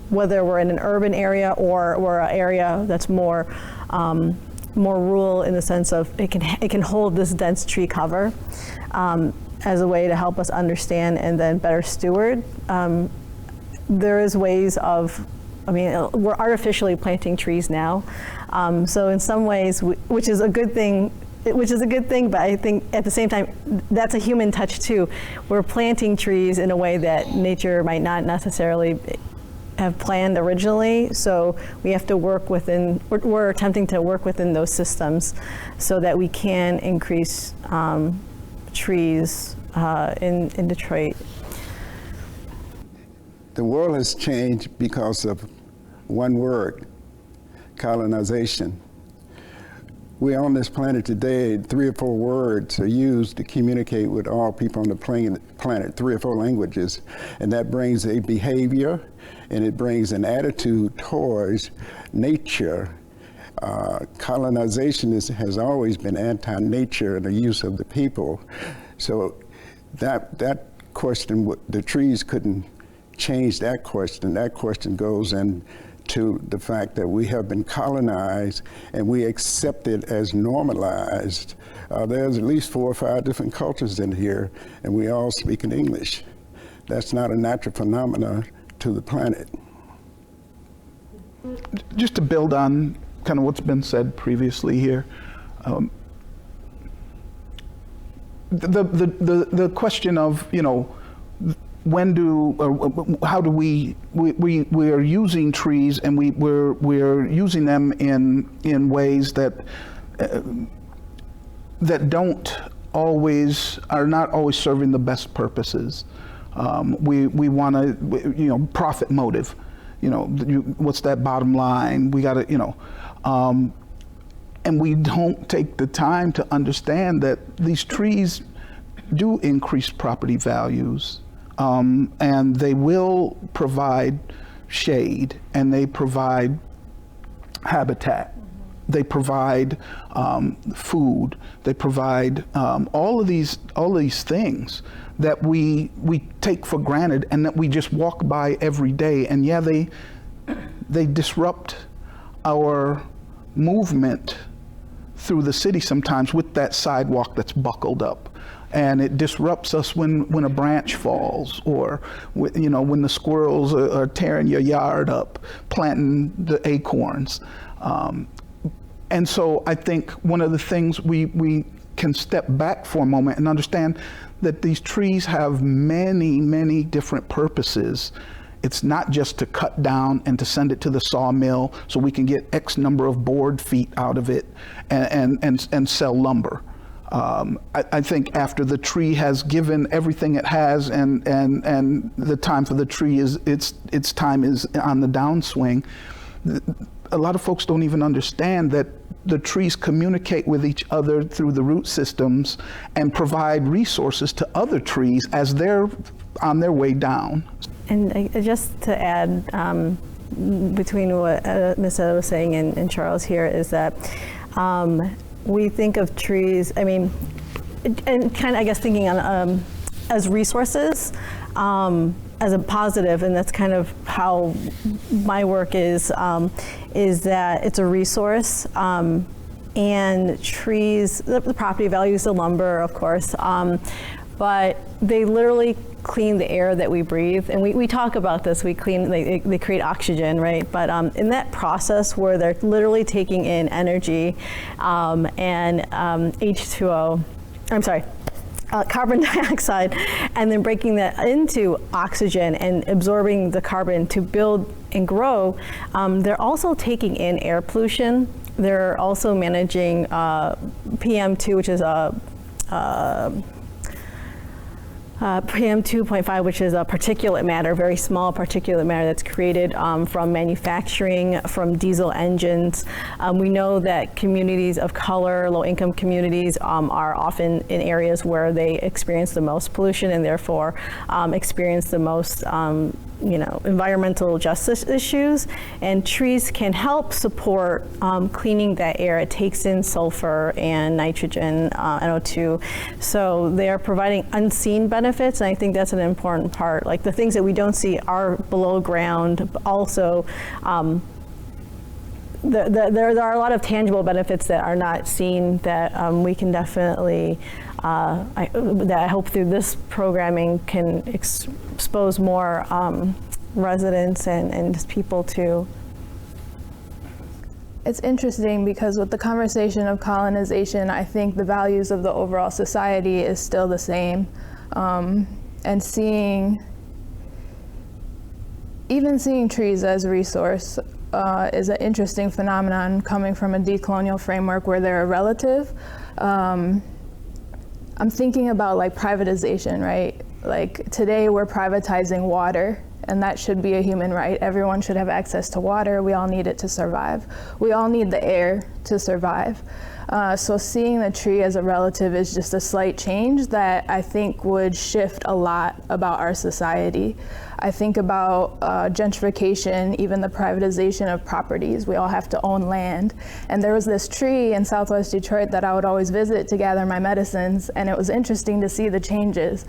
whether we're in an urban area or we're an area that's more rural in the sense of it can hold this dense tree cover as a way to help us understand and then better steward. There is ways of, we're artificially planting trees now, so in some ways, which is a good thing. But I think at the same time, that's a human touch too. We're planting trees in a way that nature might not necessarily have planned originally. So we have to work within, we're attempting to work within those systems so that we can increase trees in Detroit. The world has changed because of one word, colonization. We're on this planet today, 3 or 4 words are used to communicate with all people on the planet, 3 or 4 languages. And that brings a behavior and it brings an attitude towards nature. Colonization has always been anti-nature and the use of the people. So that question, the trees couldn't change that question. That question goes into the fact that we have been colonized and we accept it as normalized. There's at least 4 or 5 different cultures in here and we all speak in English. That's not a natural phenomenon to the planet. Just to build on kind of what's been said previously here, the question of, you know, how do we are using trees and we're using them in ways that are not always serving the best purposes. We want to, you know, profit motive. You know, what's that bottom line? We got to, you know, and we don't take the time to understand that these trees do increase property values, and they will provide shade, and they provide habitat. They provide food. They provide all of these things that we take for granted and that we just walk by every day. And yeah, they disrupt our movement through the city sometimes with that sidewalk that's buckled up. And it disrupts us when a branch falls, or you know, when the squirrels are tearing your yard up, planting the acorns. And so I think one of the things we can step back for a moment and understand that these trees have many, many different purposes. It's not just to cut down and to send it to the sawmill so we can get X number of board feet out of it and sell lumber. I think after the tree has given everything it has and the time for the tree is, its time is on the downswing, a lot of folks don't even understand that the trees communicate with each other through the root systems and provide resources to other trees as they're on their way down. And just to add, between what Ms. Etta was saying and Charles here, is that we think of trees, I mean, and kind of, I guess, thinking on as resources, as a positive, and that's kind of how my work is that it's a resource, and trees, the property values, the lumber, of course, but they literally clean the air that we breathe. And we talk about this, they create oxygen, right? But in that process where they're literally taking in energy and H2O, I'm sorry, carbon dioxide, and then breaking that into oxygen and absorbing the carbon to build and grow, they're also taking in air pollution. They're also managing PM2, which is PM 2.5, which is a particulate matter, very small particulate matter that's created from manufacturing, from diesel engines. We know that communities of color, low-income communities, are often in areas where they experience the most pollution and therefore experience the most environmental justice issues, and trees can help support cleaning that air. It takes in sulfur and nitrogen, NO2, so they are providing unseen benefits, and I think that's an important part. Like, the things that we don't see are below ground, but also there are a lot of tangible benefits that are not seen that we can definitely, that I hope through this programming can expose more residents and just people to. It's interesting because with the conversation of colonization, I think the values of the overall society is still the same. And seeing even seeing trees as a resource is an interesting phenomenon coming from a decolonial framework where they're a relative. I'm thinking about like privatization, right? Like today we're privatizing water, and that should be a human right. Everyone should have access to water. We all need it to survive. We all need the air to survive. So seeing the tree as a relative is just a slight change that I think would shift a lot about our society. I think about gentrification, even the privatization of properties. We all have to own land. And there was this tree in Southwest Detroit that I would always visit to gather my medicines, and it was interesting to see the changes.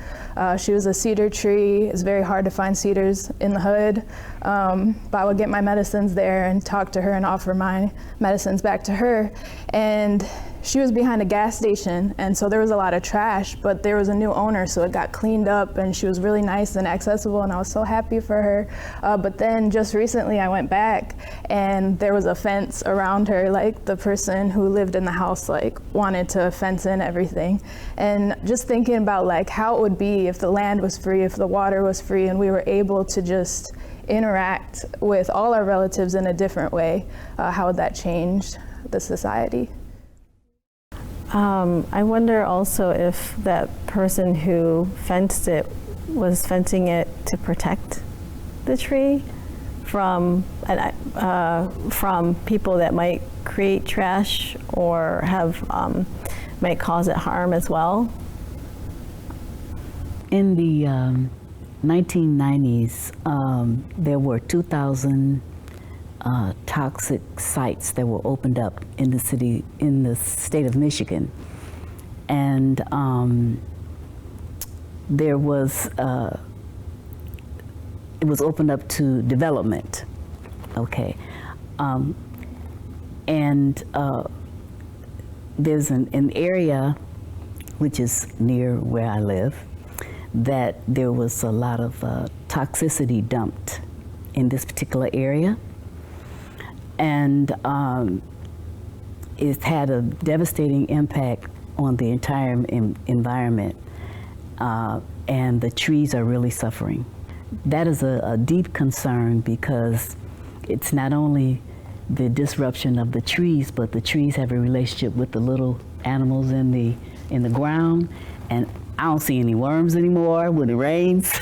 She was a cedar tree. It's very hard to find cedars in the hood, but I would get my medicines there and talk to her and offer my medicines back to her. And she was behind a gas station, and so there was a lot of trash, but there was a new owner, so it got cleaned up, and she was really nice and accessible, and I was so happy for her. But then just recently I went back, and there was a fence around her, like the person who lived in the house like wanted to fence in everything. And just thinking about like how it would be if the land was free, if the water was free, and we were able to just interact with all our relatives in a different way, how would that change the society? I wonder also if that person who fenced it was fencing it to protect the tree from people that might create trash or have might cause it harm as well. In the 1990s, there were 2,000 toxic sites that were opened up in the state of Michigan, and there was it was opened up to development. Okay, and there's an area which is near where I live that there was a lot of toxicity dumped in this particular area. And it's had a devastating impact on the entire environment, and the trees are really suffering. That is a deep concern because it's not only the disruption of the trees, but the trees have a relationship with the little animals in the ground, and I don't see any worms anymore when it rains.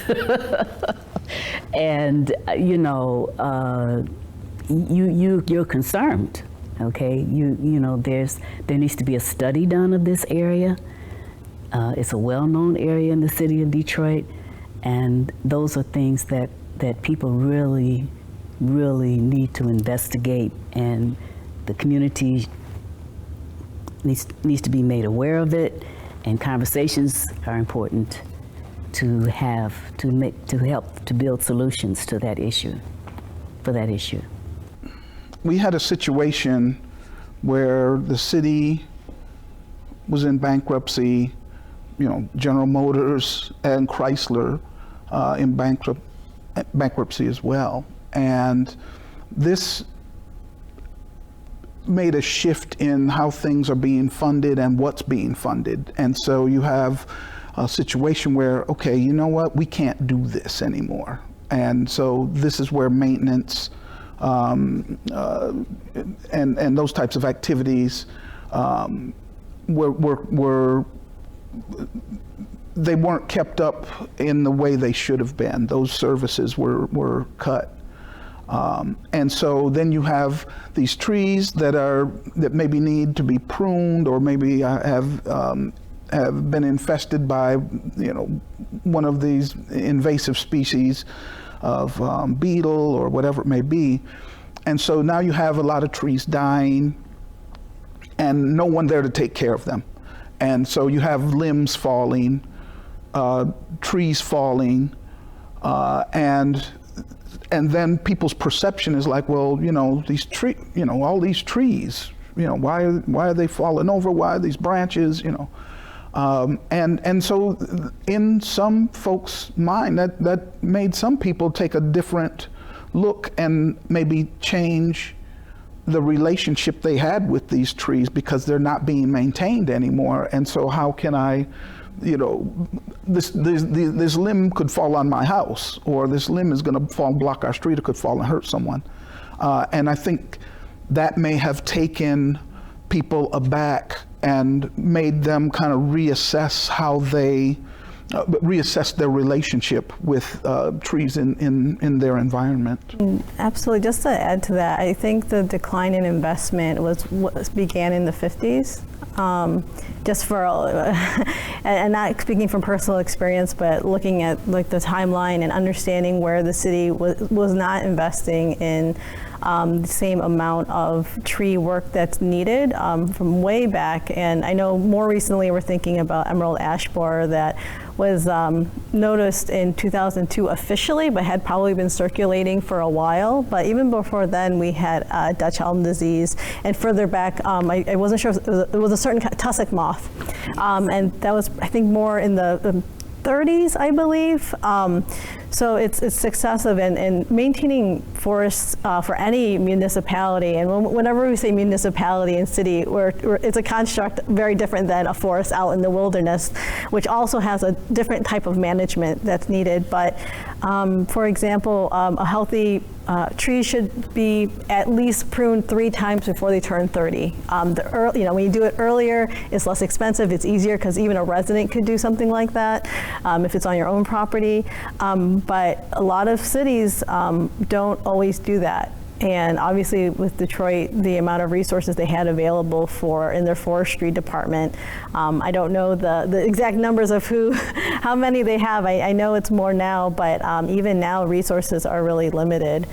And you know, you're concerned, okay? You know, there needs to be a study done of this area. It's a well-known area in the city of Detroit, and those are things that people really need to investigate, and the community needs to be made aware of it, and conversations are important to have to help to build solutions to that issue, for that issue. We had a situation where the city was in bankruptcy, you know, General Motors and Chrysler in bankruptcy as well. And this made a shift in how things are being funded and what's being funded. And so you have a situation where, okay, you know what, we can't do this anymore. And so this is where maintenance and those types of activities they weren't kept up in the way they should have been. Those services were cut. And so then you have these trees that maybe need to be pruned, or maybe have been infested by, you know, one of these invasive species of beetle or whatever it may be. And so now you have a lot of trees dying and no one there to take care of them. And so you have limbs falling, trees falling, and then people's perception is like, well, you know, all these trees, you know, why are they falling over? Why are these branches, you know? And so in some folks' mind, that made some people take a different look and maybe change the relationship they had with these trees because they're not being maintained anymore. And so how can I, you know, this limb could fall on my house, or this limb is going to fall and block our street, or could fall and hurt someone. And I think that may have taken people aback and made them kind of reassess how they reassess their relationship with trees in their environment. Absolutely. Just to add to that, I think the decline in investment began in the 50s. Just for, and not speaking from personal experience, but looking at like the timeline and understanding where the city was not investing in the same amount of tree work that's needed from way back. And I know more recently we're thinking about emerald ash borer that was noticed in 2002 officially, but had probably been circulating for a while. But even before then, we had Dutch elm disease. And further back, I wasn't sure, it was a certain tussock moth. And that was, I think, more in the 30s, I believe. So it's successive in maintaining forests for any municipality. And whenever we say municipality and city, it's a construct very different than a forest out in the wilderness, which also has a different type of management that's needed. But for example, a healthy tree should be at least pruned 3 times before they turn 30. When you do it earlier, it's less expensive, it's easier because even a resident could do something like that if it's on your own property. But a lot of cities don't always do that. And obviously with Detroit, the amount of resources they had available in their forestry department, I don't know the exact numbers of how many they have. I know it's more now, but even now resources are really limited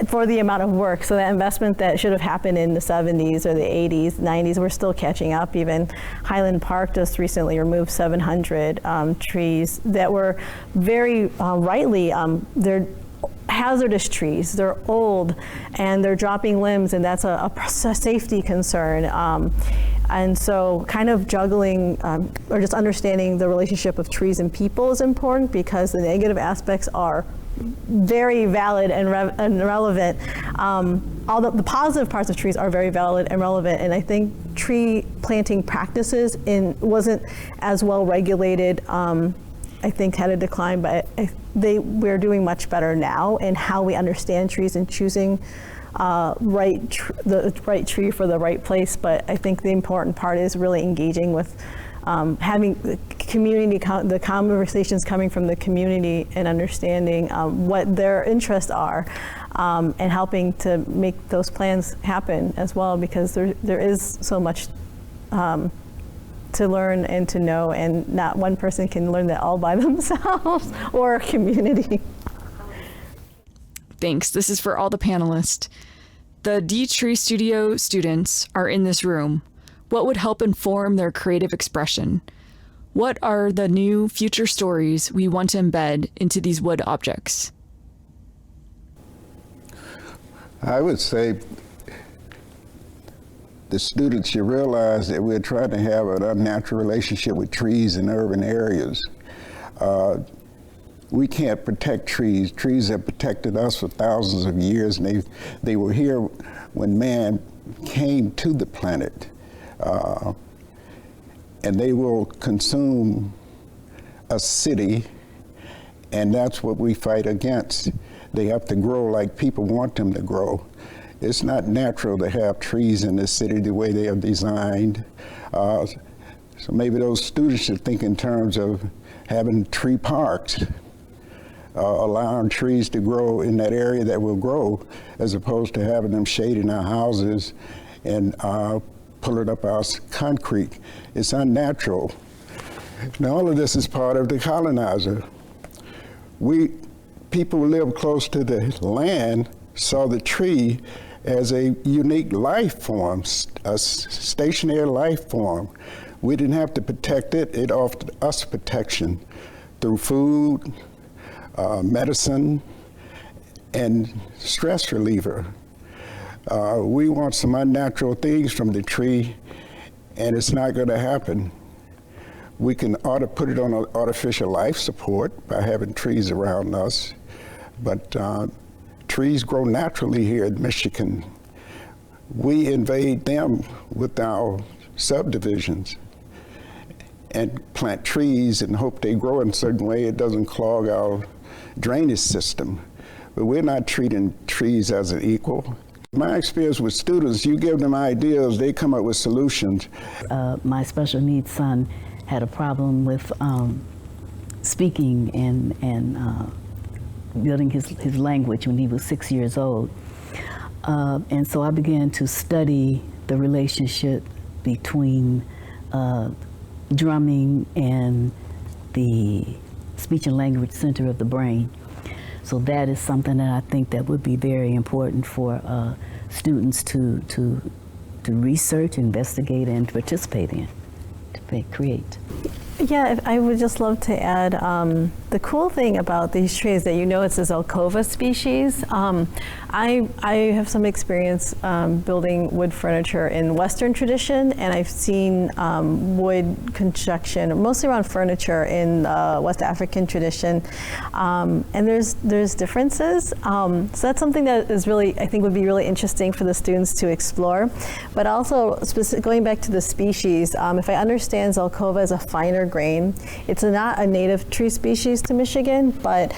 for the amount of work. So that investment that should have happened in the 70s or the 80s, 90s, we're still catching up. Even Highland Park just recently removed 700 trees that were very rightly, they're hazardous trees. They're old and they're dropping limbs, and that's a safety concern. And so kind of juggling or just understanding the relationship of trees and people is important, because the negative aspects are very valid and relevant. All the positive parts of trees are very valid and relevant, and I think tree planting practices wasn't as well regulated. I think had a decline, but we're doing much better now in how we understand trees and choosing the right tree for the right place. But I think the important part is really engaging with having the community, the conversations coming from the community, and understanding what their interests are, and helping to make those plans happen as well, because there is so much to learn and to know, and not one person can learn that all by themselves, or a community. Thanks. This is for all the panelists. The d.Tree studio students are in this room. What would help inform their creative expression? What are the new future stories we want to embed into these wood objects? I would say the students should realize that we're trying to have an unnatural relationship with trees in urban areas. We can't protect trees. Trees have protected us for thousands of years, and they were here when man came to the planet. And they will consume a city, and that's what we fight against. They have to grow like people want them to grow. It's not natural to have trees in the city the way they are designed. So maybe those students should think in terms of having tree parks, allowing trees to grow in that area that will grow, as opposed to having them shading our houses and pulling up our concrete. It's unnatural. Now, all of this is part of the colonizer. People who live close to the land saw the tree as a unique life form, a stationary life form. We didn't have to protect it. It offered us protection through food, medicine, and stress reliever. We want some unnatural things from the tree, and it's not going to happen. We can put it on an artificial life support by having trees around us, but trees grow naturally here in Michigan. We invade them with our subdivisions. and plant trees and hope they grow in a certain way. It doesn't clog our drainage system. But we're not treating trees as an equal. My experience with students, you give them ideas, they come up with solutions. My special needs son had a problem with speaking and building his language when he was 6 years old. And so I began to study the relationship between drumming and the speech and language center of the brain. So that is something that I think that would be very important for students to research, investigate, and participate in, to create. Yeah, I would just love to add, the cool thing about these trees that it's a Zelkova species. I have some experience building wood furniture in Western tradition, and I've seen wood construction, mostly around furniture in West African tradition, and there's differences. So that's something that is really, I think, would be really interesting for the students to explore. But also, going back to the species, if I understand Zelkova as a finer grain, it's not a native tree species to Michigan, but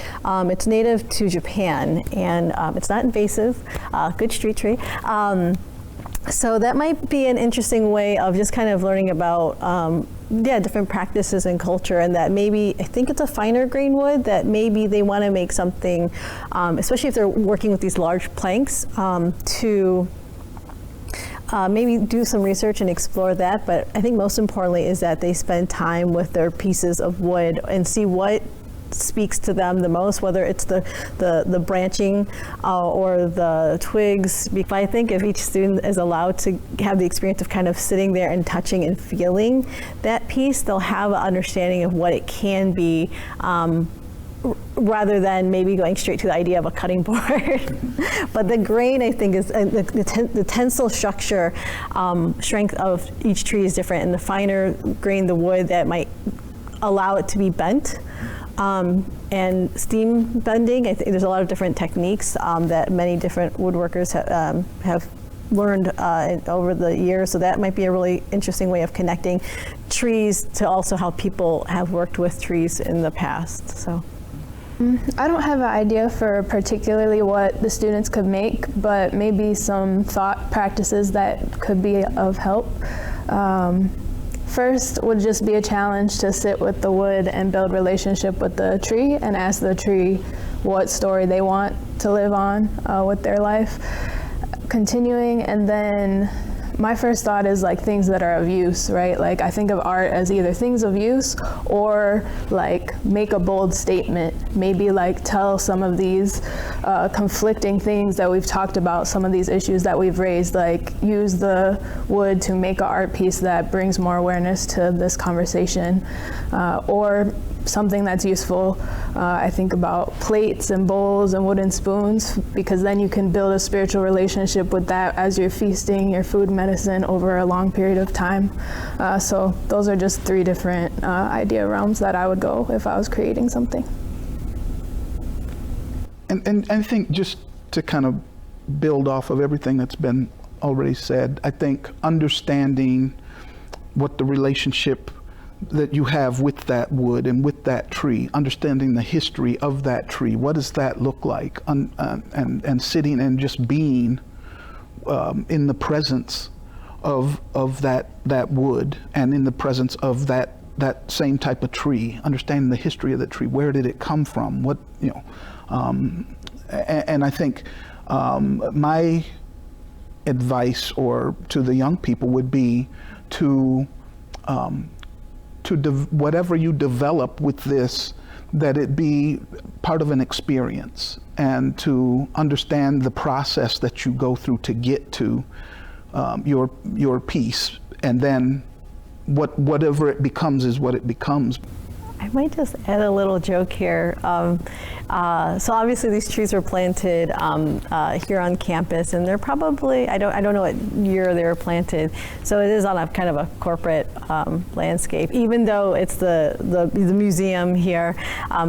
it's native to Japan, and it's not invasive, good street tree. So that might be an interesting way of just kind of learning about different practices and culture, and that maybe, I think it's a finer grain wood, that maybe they want to make something, especially if they're working with these large planks, to maybe do some research and explore that. But I think most importantly is that they spend time with their pieces of wood and see what speaks to them the most, whether it's the branching or the twigs. I think if each student is allowed to have the experience of kind of sitting there and touching and feeling that piece, they'll have an understanding of what it can be, rather than maybe going straight to the idea of a cutting board. But the grain, I think, is the tensile structure, strength of each tree is different, and the finer grain, the wood, that might allow it to be bent. And steam bending, I think there's a lot of different techniques that many different woodworkers have learned over the years. So that might be a really interesting way of connecting trees to also how people have worked with trees in the past. So. I don't have an idea for particularly what the students could make, but maybe some thought practices that could be of help. First would just be a challenge to sit with the wood and build relationship with the tree and ask the tree what story they want to live on with their life. Continuing, and then my first thought is like things that are of use, right? Like I think of art as either things of use or like make a bold statement, maybe like tell some of these conflicting things that we've talked about, some of these issues that we've raised, like use the wood to make an art piece that brings more awareness to this conversation, or something that's useful. I think about plates and bowls and wooden spoons, because then you can build a spiritual relationship with that as you're feasting your food medicine over a long period of time. So those are just three different idea realms that I would go if I was creating something. And I think just to kind of build off of everything that's been already said, I think understanding what the relationship that you have with that wood and with that tree, understanding the history of that tree, what does that look like, and sitting and just being in the presence of that wood and in the presence of that same type of tree, understanding the history of the tree, where did it come from, what, and I think my advice or to the young people would be to whatever you develop with this, that it be part of an experience, and to understand the process that you go through to get to your piece, and then whatever it becomes is what it becomes. I might just add a little joke here. So obviously these trees were planted here on campus, and they're probably, I don't know what year they were planted. So it is on a kind of a corporate landscape, even though it's the museum here.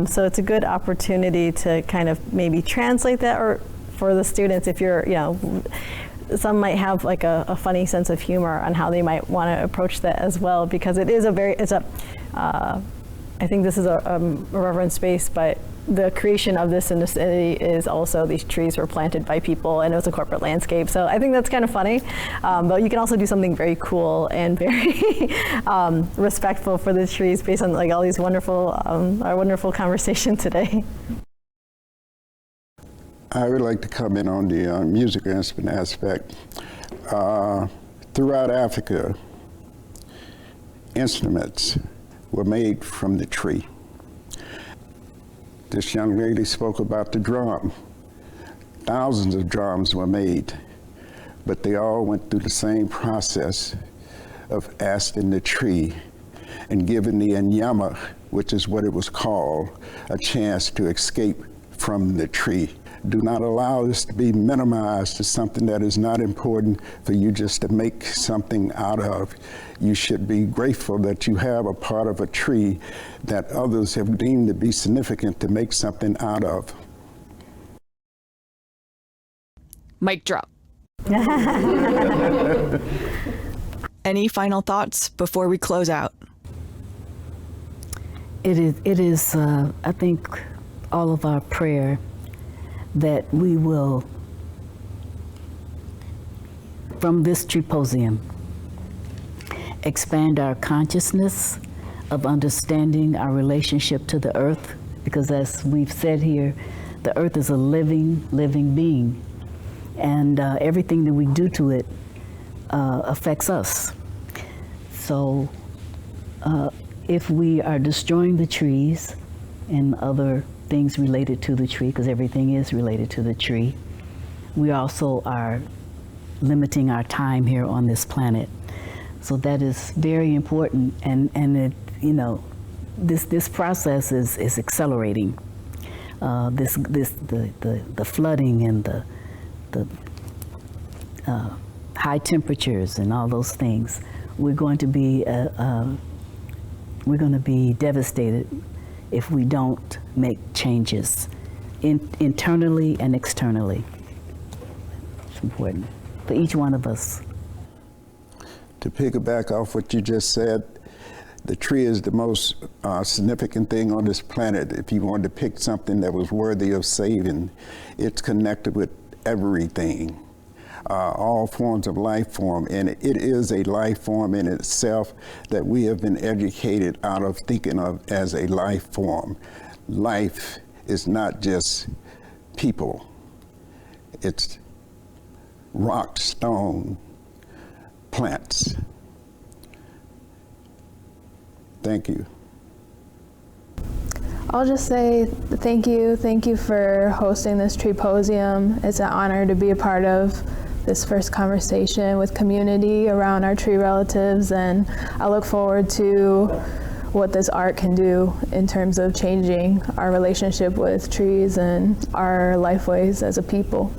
So it's a good opportunity to kind of maybe translate that, or for the students, if you're, some might have like a funny sense of humor on how they might want to approach that as well, because it is I think this is a reverent space, but the creation of this in the city is also these trees were planted by people, and it was a corporate landscape. So I think that's kind of funny, but you can also do something very cool and very respectful for the trees based on like all these wonderful, our wonderful conversation today. I would like to comment on the musical instrument aspect. Throughout Africa, instruments were made from the tree. This young lady spoke about the drum. Thousands of drums were made, but they all went through the same process of asking the tree and giving the Inyama, which is what it was called, a chance to escape from the tree. Do not allow this to be minimized to something that is not important for you just to make something out of. You should be grateful that you have a part of a tree that others have deemed to be significant to make something out of. Mic drop. Any final thoughts before we close out? It is I think, all of our prayer that we will, from this Treeposium, expand our consciousness of understanding our relationship to the earth, because as we've said here, the earth is a living being, and everything that we do to it affects us. So if we are destroying the trees and other things related to the tree, because everything is related to the tree, we also are limiting our time here on this planet. So that is very important, and it, you know, this process is accelerating. The flooding and the high temperatures and all those things, we're going to be devastated if we don't make changes internally and externally. It's important for each one of us. To piggyback off what you just said, the tree is the most significant thing on this planet. If you wanted to pick something that was worthy of saving, it's connected with everything, all forms of life form, and it is a life form in itself that we have been educated out of thinking of as a life form. Life is not just people. It's rock, stone, plants. Thank you. I'll just say thank you for hosting this Treeposium. It's an honor to be a part of this first conversation with community around our tree relatives, and I look forward to what this art can do in terms of changing our relationship with trees and our lifeways as a people.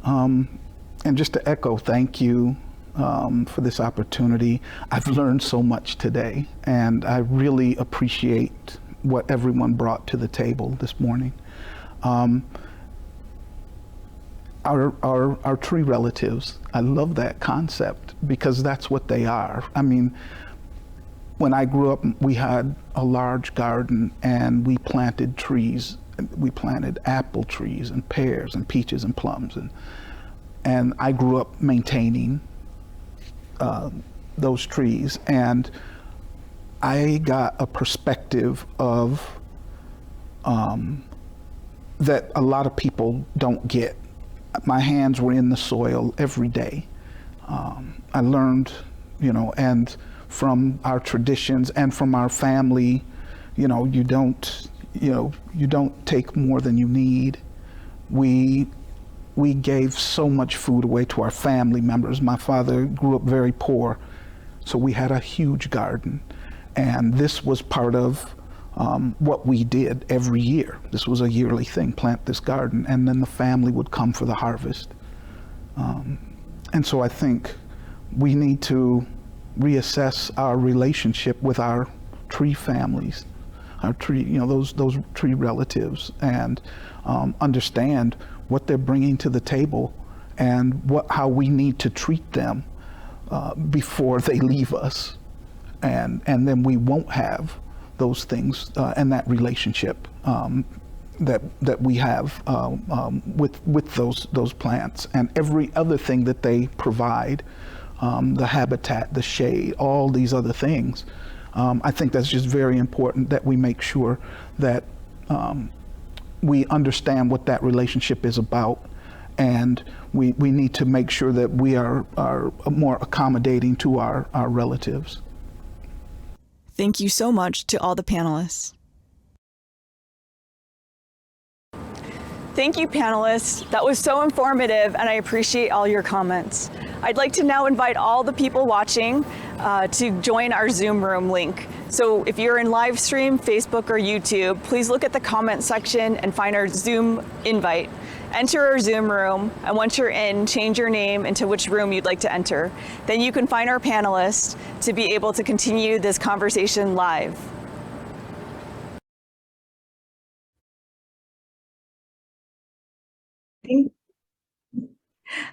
And just to echo, thank you for this opportunity. I've learned so much today, and I really appreciate what everyone brought to the table this morning. Our tree relatives, I love that concept because that's what they are. I mean, when I grew up, we had a large garden and we planted trees. We planted apple trees and pears and peaches and plums, and I grew up maintaining those trees, and I got a perspective of that a lot of people don't get. My hands were in the soil every day. I learned, and from our traditions and from our family, you don't take more than you need. We gave so much food away to our family members. My father grew up very poor, so we had a huge garden, and this was part of what we did every year. This was a yearly thing, plant this garden, and then the family would come for the harvest. And so I think we need to reassess our relationship with our tree families, our tree, those tree relatives, and understand what they're bringing to the table, and how we need to treat them before they leave us. And then we won't have those things and that relationship that we have with those plants and every other thing that they provide, the habitat, the shade, all these other things. I think that's just very important that we make sure that we understand what that relationship is about, and we need to make sure that we are more accommodating to our relatives. Thank you so much to all the panelists. Thank you, panelists. That was so informative, and I appreciate all your comments. I'd like to now invite all the people watching to join our Zoom room link. So if you're in live stream, Facebook or YouTube, please look at the comment section and find our Zoom invite. Enter our Zoom room, and once you're in, change your name into which room you'd like to enter. Then you can find our panelists to be able to continue this conversation live.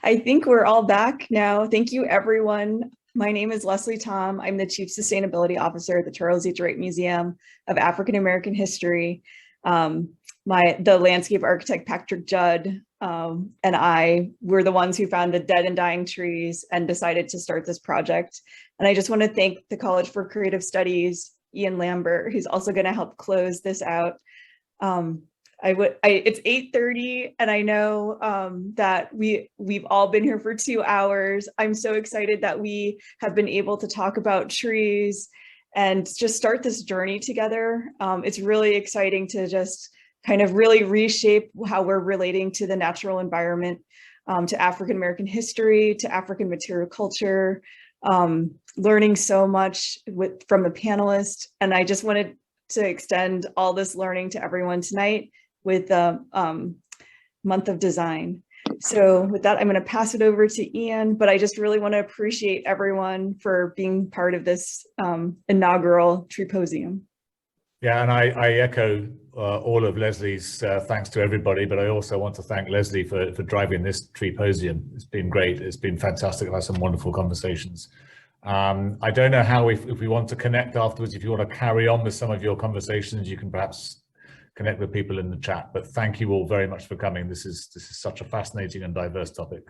I think we're all back now. Thank you, everyone. My name is Leslie Tom. I'm the Chief Sustainability Officer at the Charles H. Wright Museum of African American History. The landscape architect, Patrick Judd, and I were the ones who found the dead and dying trees and decided to start this project. And I just want to thank the College for Creative Studies, Ian Lambert, who's also going to help close this out. It's 8:30, and I know that we've all been here for 2 hours. I'm so excited that we have been able to talk about trees and just start this journey together. It's really exciting to just kind of really reshape how we're relating to the natural environment, to African American history, to African material culture, learning so much from the panelists. And I just wanted to extend all this learning to everyone tonight with the month of design. So with that, I'm going to pass it over to Ian, but I just really want to appreciate everyone for being part of this inaugural Treeposium. Yeah, and I echo all of Leslie's thanks to everybody, but I also want to thank Leslie for driving this Treeposium. It's been great. It's been fantastic. I've had some wonderful conversations. I don't know how, if we want to connect afterwards, if you want to carry on with some of your conversations, you can perhaps connect with people in the chat, but thank you all very much for coming. This is such a fascinating and diverse topic.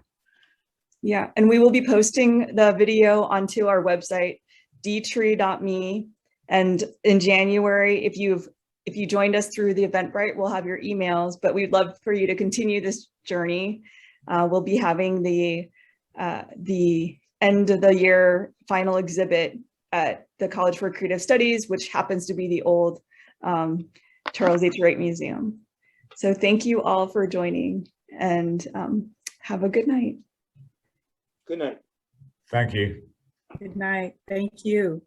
Yeah, and we will be posting the video onto our website, d.Tree.me. And in January, if you joined us through the Eventbrite, we'll have your emails, but we'd love for you to continue this journey. We'll be having the end of the year final exhibit at the College for Creative Studies, which happens to be the old Charles H. Wright Museum. So thank you all for joining, and have a good night. Good night. Thank you. Good night. Thank you.